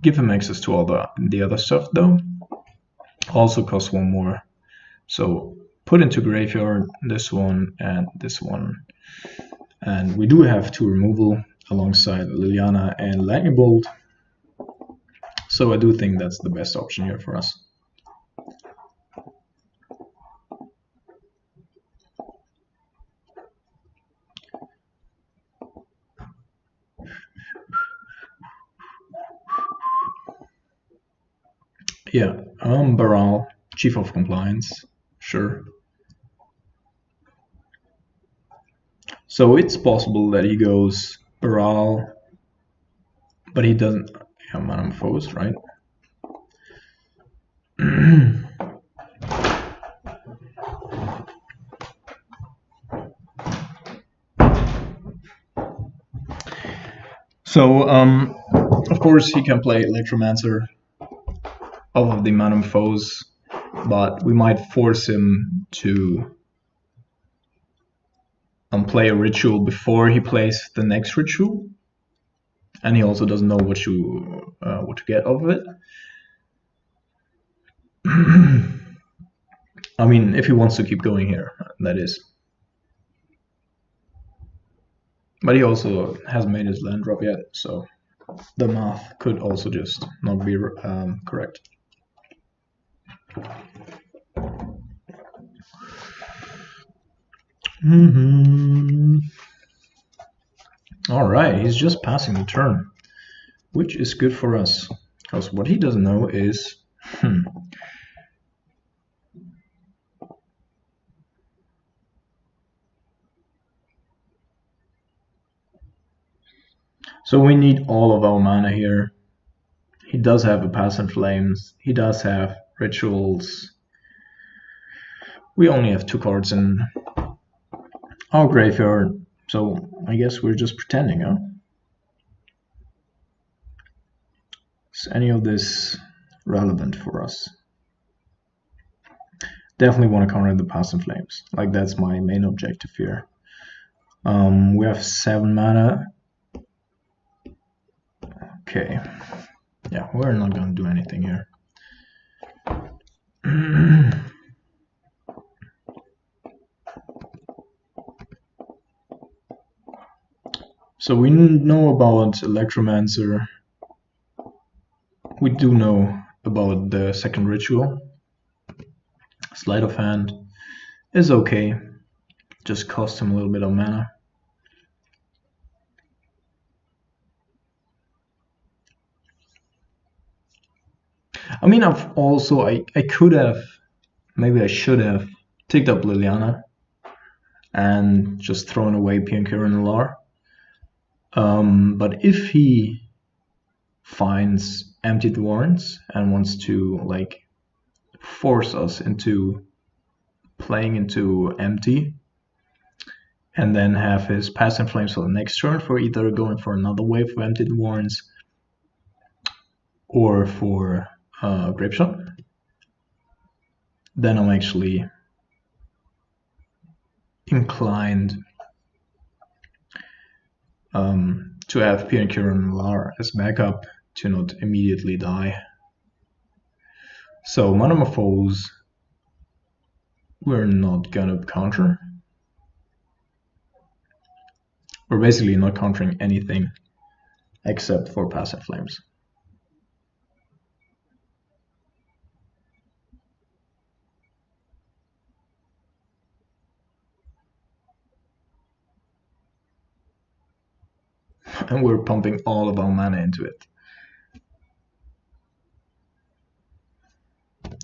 give him access to all the other stuff though. Also cost 1 more. So put into graveyard this one and this one. And we do have 2 removal alongside Liliana and Lightning Bolt. So I do think that's the best option here for us. Yeah, Baral, Chief of Compliance, sure. So it's possible that he goes Baral, but he doesn't. Yeah, Metamorphose, right? So, of course, he can play Electromancer off of the Metamorphose, but we might force him to play a ritual before he plays the next ritual, and he also doesn't know what to get out of it. I mean, if he wants to keep going here, that is. But he also hasn't made his land drop yet, so the math could also just not be correct. All right, he's just passing the turn, which is good for us, because what he doesn't know is, so we need all of our mana here. He does have a Pass in Flames. He does have Rituals. We only have 2 cards in our graveyard, so I guess we're just pretending, huh? Is any of this relevant for us? Definitely want to counter the Pass in Flames. Like, that's my main objective here. We have 7 mana. Okay. Yeah, we're not going to do anything here. So we know about Electromancer. We do know about the second ritual. Sleight of Hand is okay. Just cost him a little bit of mana. I mean, I've also, I could have, maybe I should have ticked up Liliana and just thrown away Piankir and Alar. But if he finds Emptied Warrants and wants to like force us into playing into empty and then have his Pass in Flames for the next turn for either going for another wave of Emptied Warrants or for Grape Shot, then I'm actually inclined to have Piankir and Alar as backup to not immediately die. So Metamorphose, we're not gonna counter. We're basically not countering anything except for Pass in Flames. And we're pumping all of our mana into it.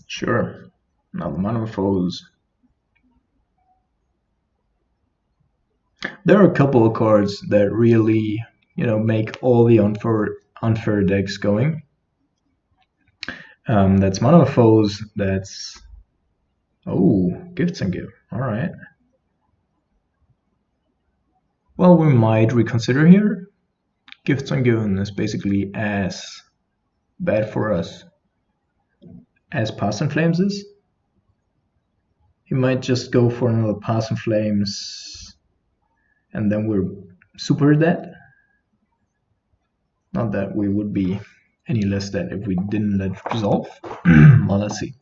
Sure. Now the Metamorphose. There are a couple of cards that really, make all the unfair decks going. That's Metamorphose. That's Gifts and Give. All right. Well, we might reconsider here. Gifts Ungiven is basically as bad for us as Pass in Flames is. He might just go for another Pass in Flames and then we're super dead. Not that we would be any less dead if we didn't let it resolve. Well, let's see.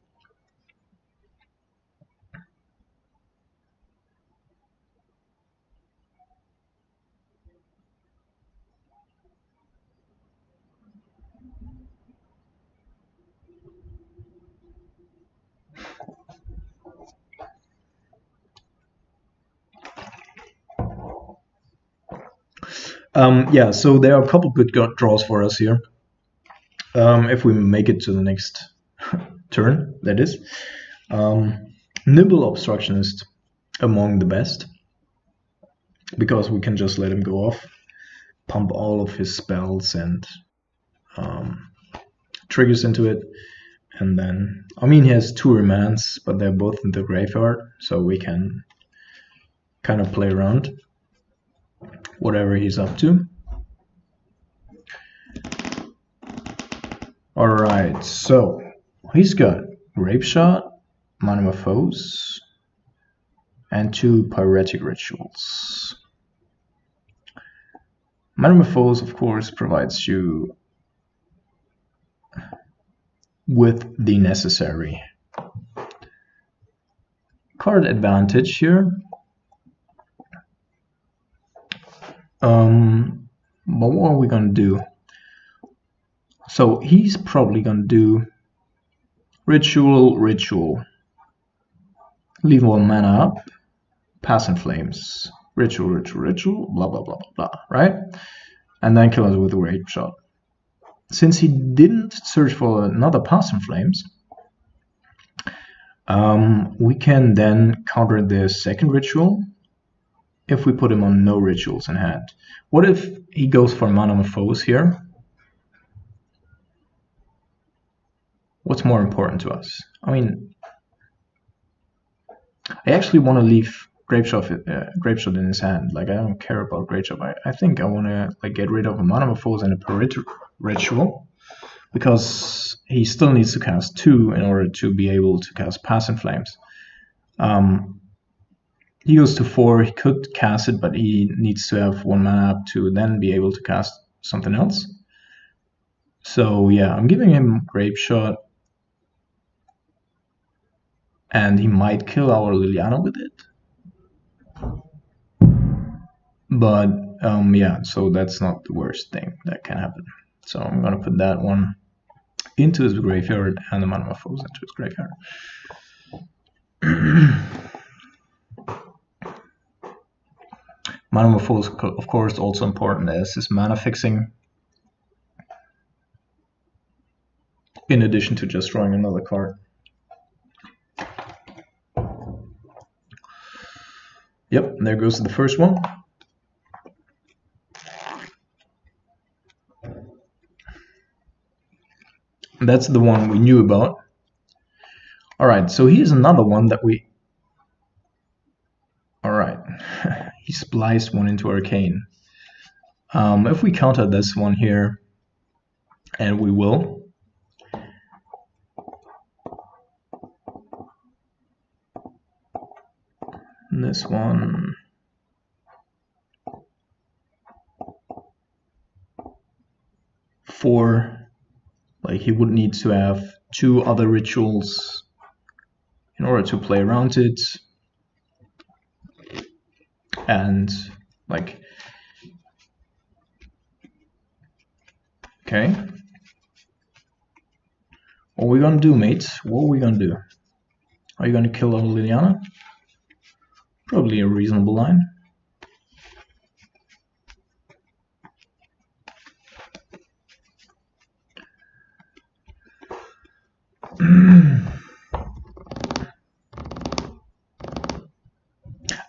Yeah, so there are a couple good draws for us here. If we make it to the next turn, that is. Nimble Obstructionist among the best, because we can just let him go off, pump all of his spells and triggers into it, and then, I mean, he has 2 remands, but they're both in the graveyard, so we can kind of play around whatever he's up to. Alright, so he's got Grape Shot, Metamorphose, and 2 Pyretic Rituals. Metamorphose, of course, provides you with the necessary card advantage here. But what are we gonna do? So he's probably gonna do Ritual, leave 1 mana up, Pass in Flames, Ritual, blah blah blah blah blah, right? And then kill us with a Grape Shot. Since he didn't search for another Pass in Flames, we can then counter the second ritual if we put him on no rituals in hand. What if he goes for Metamorphose here? What's more important to us? I mean, I actually want to leave Grape Shot in his hand. Like, I don't care about Grape Shot. I think I want to like get rid of a Metamorphose and a Pyretic Ritual, because he still needs to cast 2 in order to be able to cast Pass in Flames. He goes to 4, he could cast it, but he needs to have 1 mana up to then be able to cast something else. So yeah, I'm giving him Grape Shot, and he might kill our Liliana with it. But yeah, so that's not the worst thing that can happen. So I'm gonna put that one into his graveyard and the Metamorphose into his graveyard. Metamorphose, of course, also important as his mana fixing, in addition to just drawing another card. Yep, there goes the first one. That's the one we knew about. Alright, so here's another one that we... Alright, he spliced one into Arcane. If we counter this one here, and we will, and this one, four, like he would need to have 2 other rituals in order to play around it. And like, okay, what are we gonna do, mates? What are we gonna do? Are you gonna kill our Liliana? Probably a reasonable line.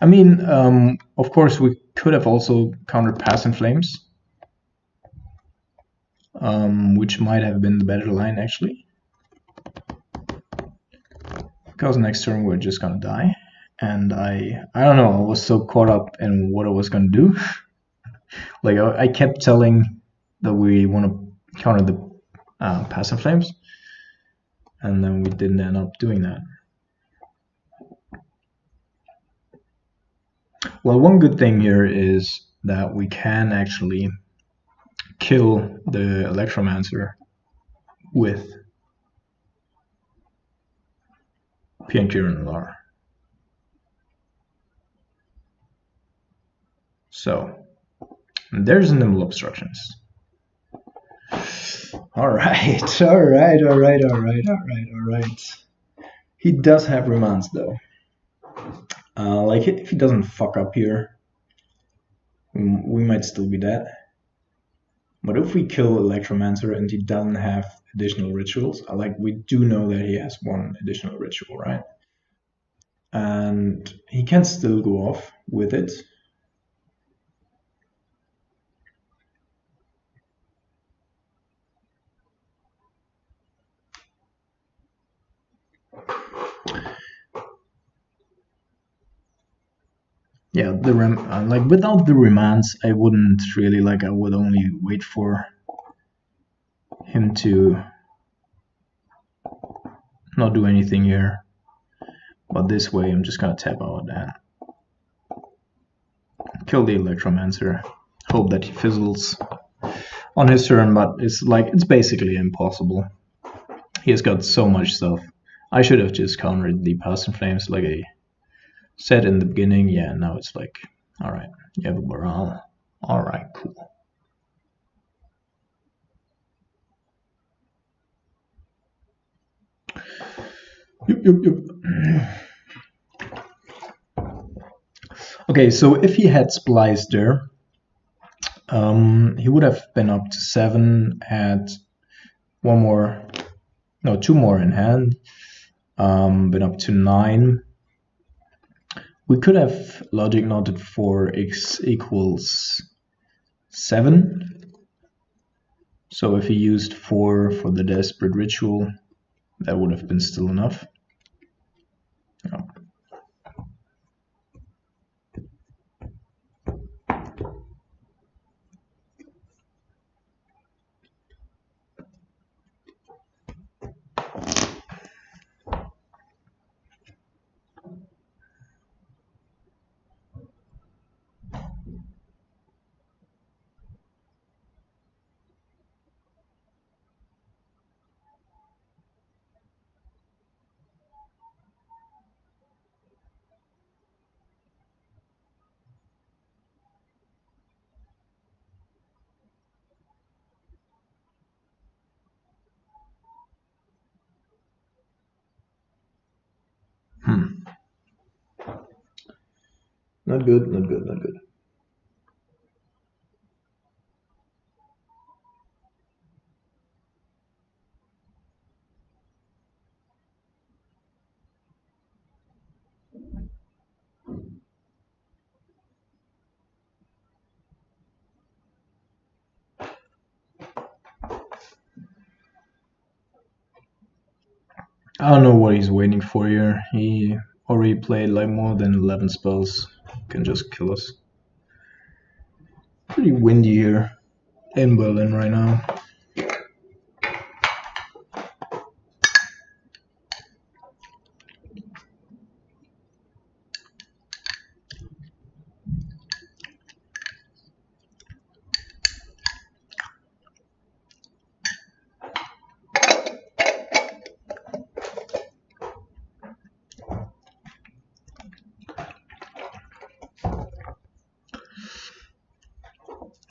I mean, of course, we could have also countered Pass in Flames, which might have been the better line, actually. Because next turn we're just gonna die. And I don't know, I was so caught up in what I was gonna do. Like, I kept telling that we want to counter the Pass in Flames, and then we didn't end up doing that. Well, one good thing here is that we can actually kill the Electromancer with Piankiran. So there's Nimble Obstructions. Alright. He does have remands though. Like, if he doesn't fuck up here, we might still be dead. But if we kill Electromancer and he doesn't have additional rituals. Like, we do know that he has one additional ritual, right? And he can still go off with it. Yeah, the like without the remands, I wouldn't really like. I would only wait for him to not do anything here. But this way, I'm just gonna tap out and kill the Electromancer. Hope that he fizzles on his turn, but it's basically impossible. He has got so much stuff. I should have just countered the Past in Flames like I said in the beginning. Yeah, now it's like, alright, you have a morale. Alright, cool. Yep. Okay, so if he had Splice there, he would have been up to 7, had two more in hand, been up to 9. We could have logic noted for x equals 7. So if he used 4 for the Desperate Ritual, that would have been still enough. No. Not good. I don't know what he's waiting for here. He already played like more than 11 spells. Can just kill us. Pretty windy here in Berlin right now.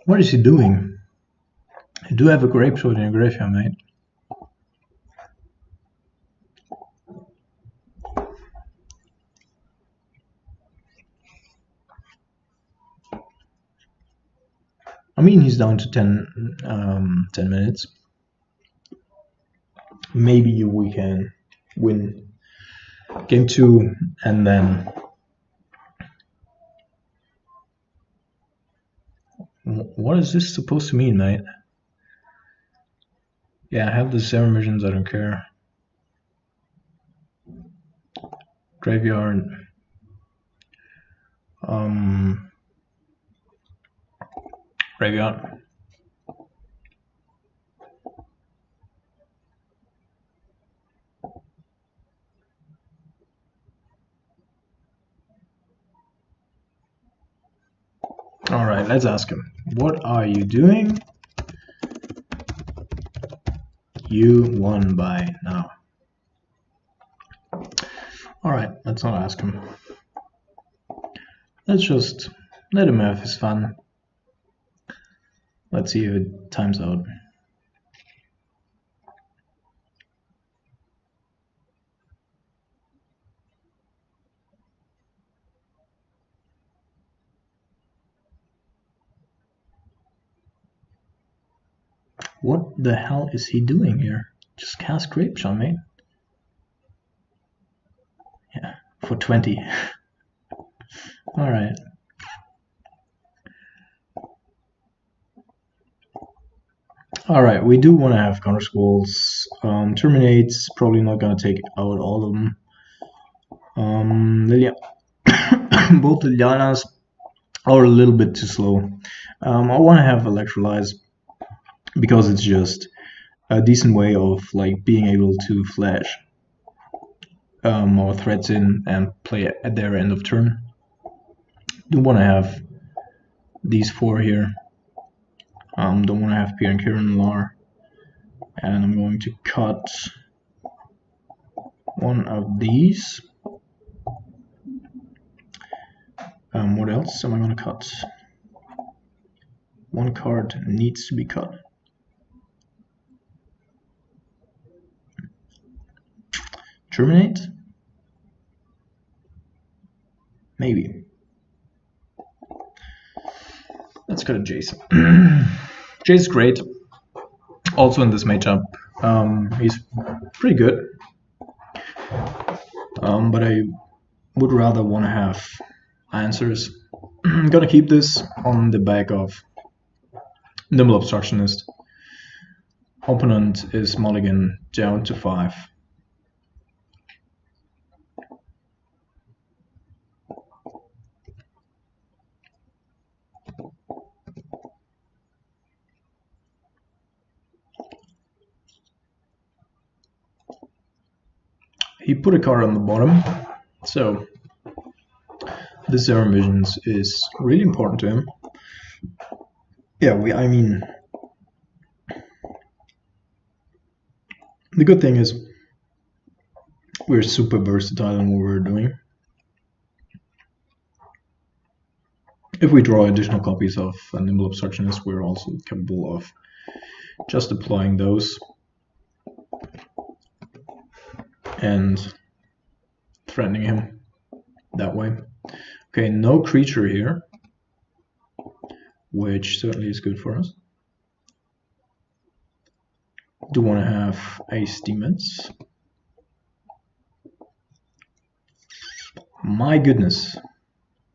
What is he doing? I do have a grapeshot in your graveyard, mate. I mean, he's down to 10 minutes. Maybe we can win game 2 and then... What is this supposed to mean, mate? Yeah, I have the 7 visions, I don't care. Graveyard. Graveyard. Alright, let's ask him. What are you doing? You won by now. Alright, let's not ask him. Let's just let him have his fun. Let's see if it times out. What the hell is he doing here? Just cast Grape Shot, mate. Yeah, for 20. Alright. Alright, we do want to have counter squalls. Terminate's probably not going to take out all of them. Both Lilianas are a little bit too slow. I want to have Electrolyze because it's just a decent way of like being able to flash more threats in and play at their end of turn. Do want to have these four here. Don't want to have Pierre and Kieran Lar. And I'm going to cut one of these. What else am I going to cut? One card needs to be cut. Terminate? Maybe. Let's go to Jace. Jace's great. Also in this matchup. He's pretty good. But I would rather want to have answers. I'm gonna keep this on the back of Nimble Obstructionist. Opponent is mulligan down to 5. He put a card on the bottom, so this Zero Visions is really important to him. Yeah, I mean, the good thing is we're super versatile in what we're doing. If we draw additional copies of Nimble Obstructionist, we're also capable of just deploying those and threatening him that way. Okay, no creature here, which certainly is good for us. Do want to have Ace Demons. My goodness.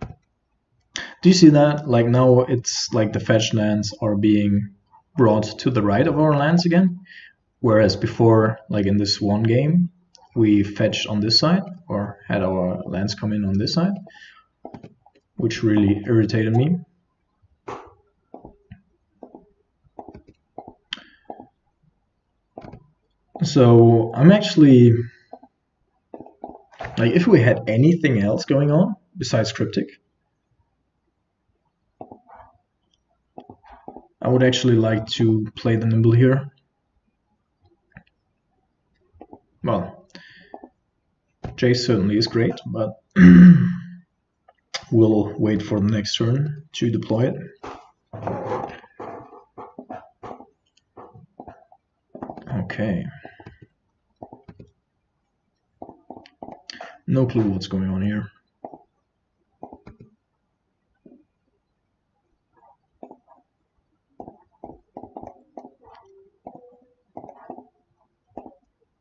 Do you see that? Like now it's like the fetch lands are being brought to the right of our lands again. Whereas before, like in this one game, we fetched on this side or had our lands come in on this side, which really irritated me. So I'm actually, like if we had anything else going on besides Cryptic, I would actually like to play the Nimble here. Well, Jace certainly is great, but we'll wait for the next turn to deploy it. Okay. No clue what's going on here.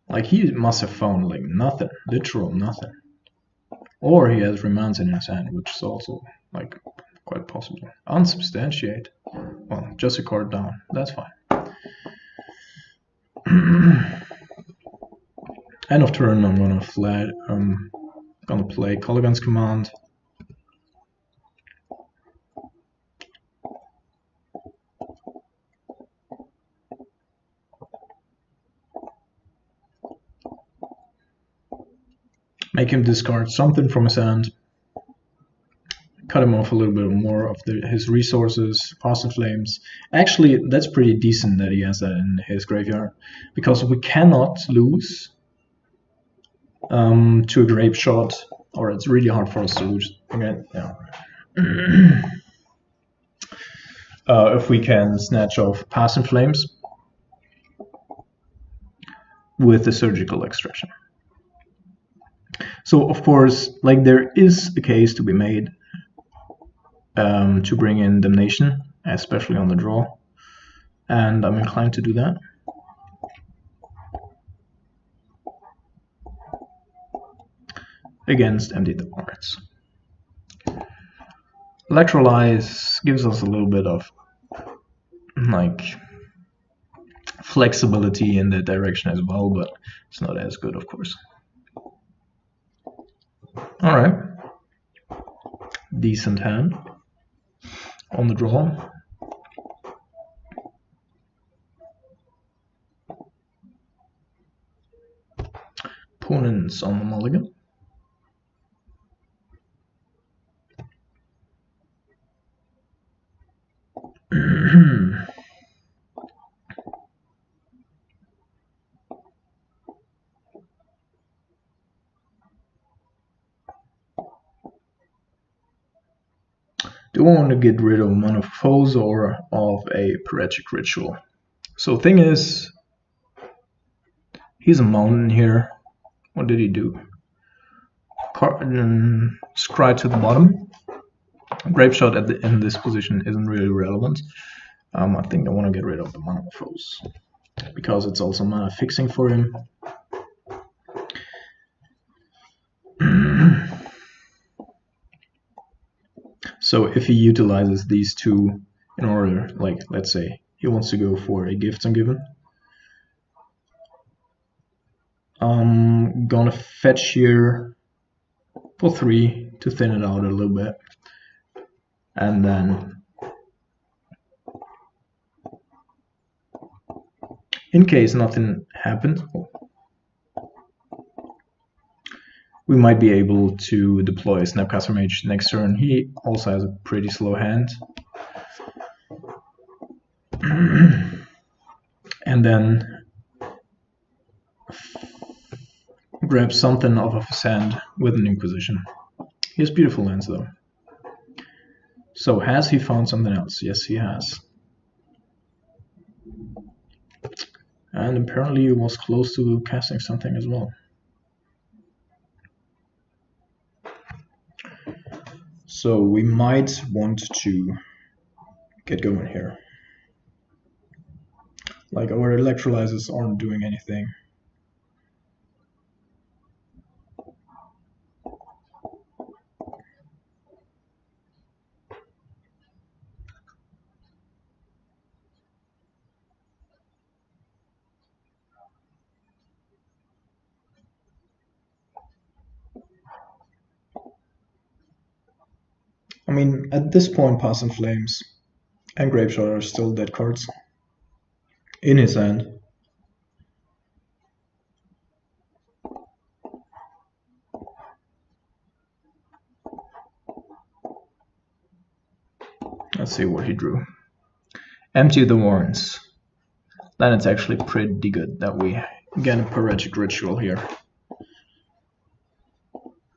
Like he must have found like nothing, literal nothing. Or he has Remand in his hand, which is also like quite possible. Unsubstantiate. Well, just a card down. That's fine. End of turn, I'm gonna play Colligan's Command. Make him discard something from his hand. Cut him off a little bit more of his resources. Fast Flames. Actually, that's pretty decent that he has that in his graveyard, because we cannot lose to a Grape Shot, or it's really hard for us to lose. Okay, yeah. If we can snatch off Pass and Flames with the Surgical Extraction. So of course, like there is a case to be made to bring in Damnation, especially on the draw, and I'm inclined to do that. against Empty the Warrens. Electrolyze gives us a little bit of like flexibility in that direction as well, but it's not as good, of course. Alright. Decent hand on the draw. Opponents on the mulligan. Do I want to get rid of one of foes or of a Paragic Ritual? So thing is, he's a mountain here. What did he do? Scry to the bottom. Grape Shot in this position isn't really relevant. I think I want to get rid of the mana foes because it's also mana fixing for him. So if he utilizes these two in order, like let's say he wants to go for a Gifts Ungiven, I'm gonna fetch here for 3 to thin it out a little bit, and then in case nothing happens, we might be able to deploy Snapcaster Mage next turn. He also has a pretty slow hand. And then grab something off of his hand with an Inquisition. He has beautiful lands though. So has he found something else? Yes, he has. And apparently he was close to casting something as well. So we might want to get going here. Like our electrolyzers aren't doing anything. I mean, at this point, Pass and Flames and Grape Shot are still dead cards in his hand. Let's see what he drew. Empty the Warrens. Then it's actually pretty good that we get a Paragic Ritual here.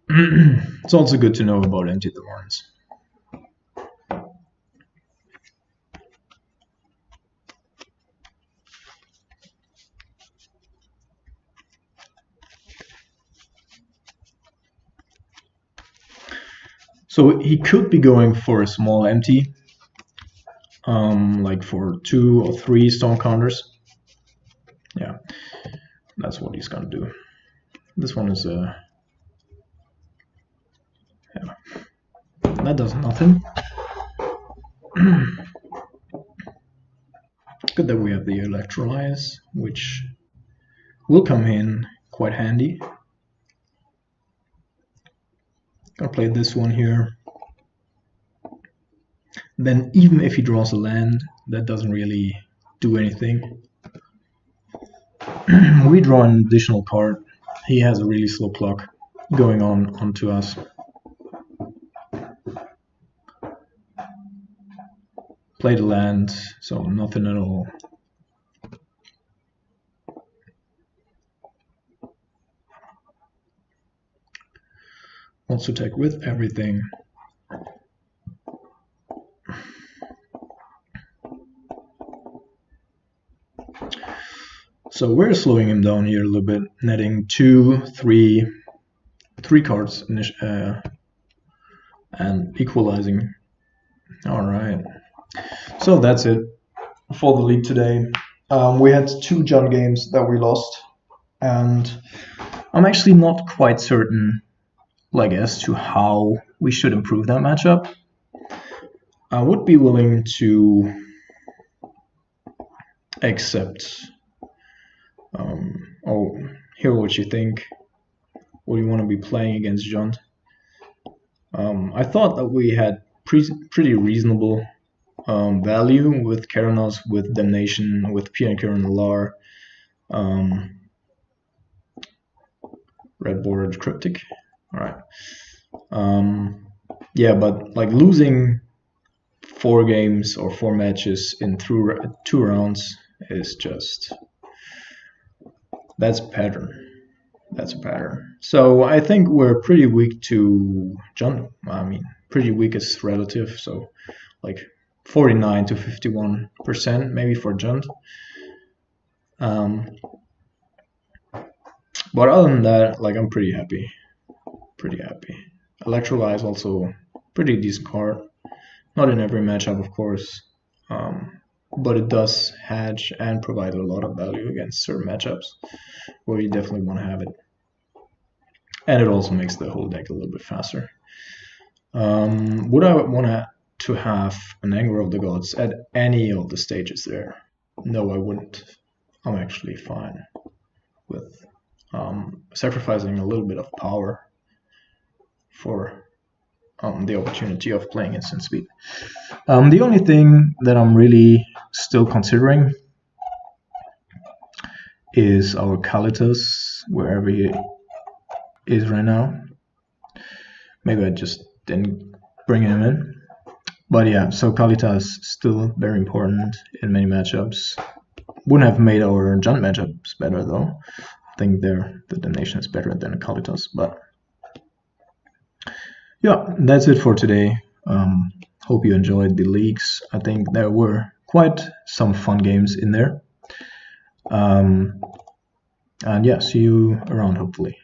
It's also good to know about Empty the Warrens. So he could be going for a small empty, like for 2 or 3 stone counters. Yeah, that's what he's gonna do. This one is yeah, that does nothing. Good that we have the Electrolyze, which will come in quite handy. Gonna play this one here. Then even if he draws a land, that doesn't really do anything. We draw an additional card. He has a really slow clock going on onto us. Play the land, so nothing at all. Wants to attack with everything. So we're slowing him down here a little bit, netting 2, 3 cards and equalizing. All right. So that's it for the league today. We had 2 John games that we lost, and I'm actually not quite certain like as to how we should improve that matchup, I would be willing to accept hear what you think. What do you want to be playing against John? I thought that we had pretty reasonable value with Keranos, with Damnation, with Pierre and Kieran Lar, red bordered Cryptic. Alright. Yeah, but like losing 4 games or 4 matches in through 2 rounds is just, that's a pattern. That's a pattern. So I think we're pretty weak to John. I mean, pretty weak is relative. So like 49 to 51% maybe for John. But other than that, like I'm pretty happy. Pretty happy. Electrolyte is also pretty decent card. Not in every matchup, of course. But it does hedge and provide a lot of value against certain matchups where you definitely want to have it. And it also makes the whole deck a little bit faster. Would I want to have an Anger of the Gods at any of the stages there? No, I wouldn't. I'm actually fine with sacrificing a little bit of power for the opportunity of playing instant speed. The only thing that I'm really still considering is our Kalitas, wherever he is right now. Maybe I just didn't bring him in. But yeah, so Kalitas is still very important in many matchups. Wouldn't have made our Junt matchups better though. I think the Damnation is better than Kalitas, but yeah, that's it for today. Hope you enjoyed the leaks. I think there were quite some fun games in there. And yeah, see you around hopefully.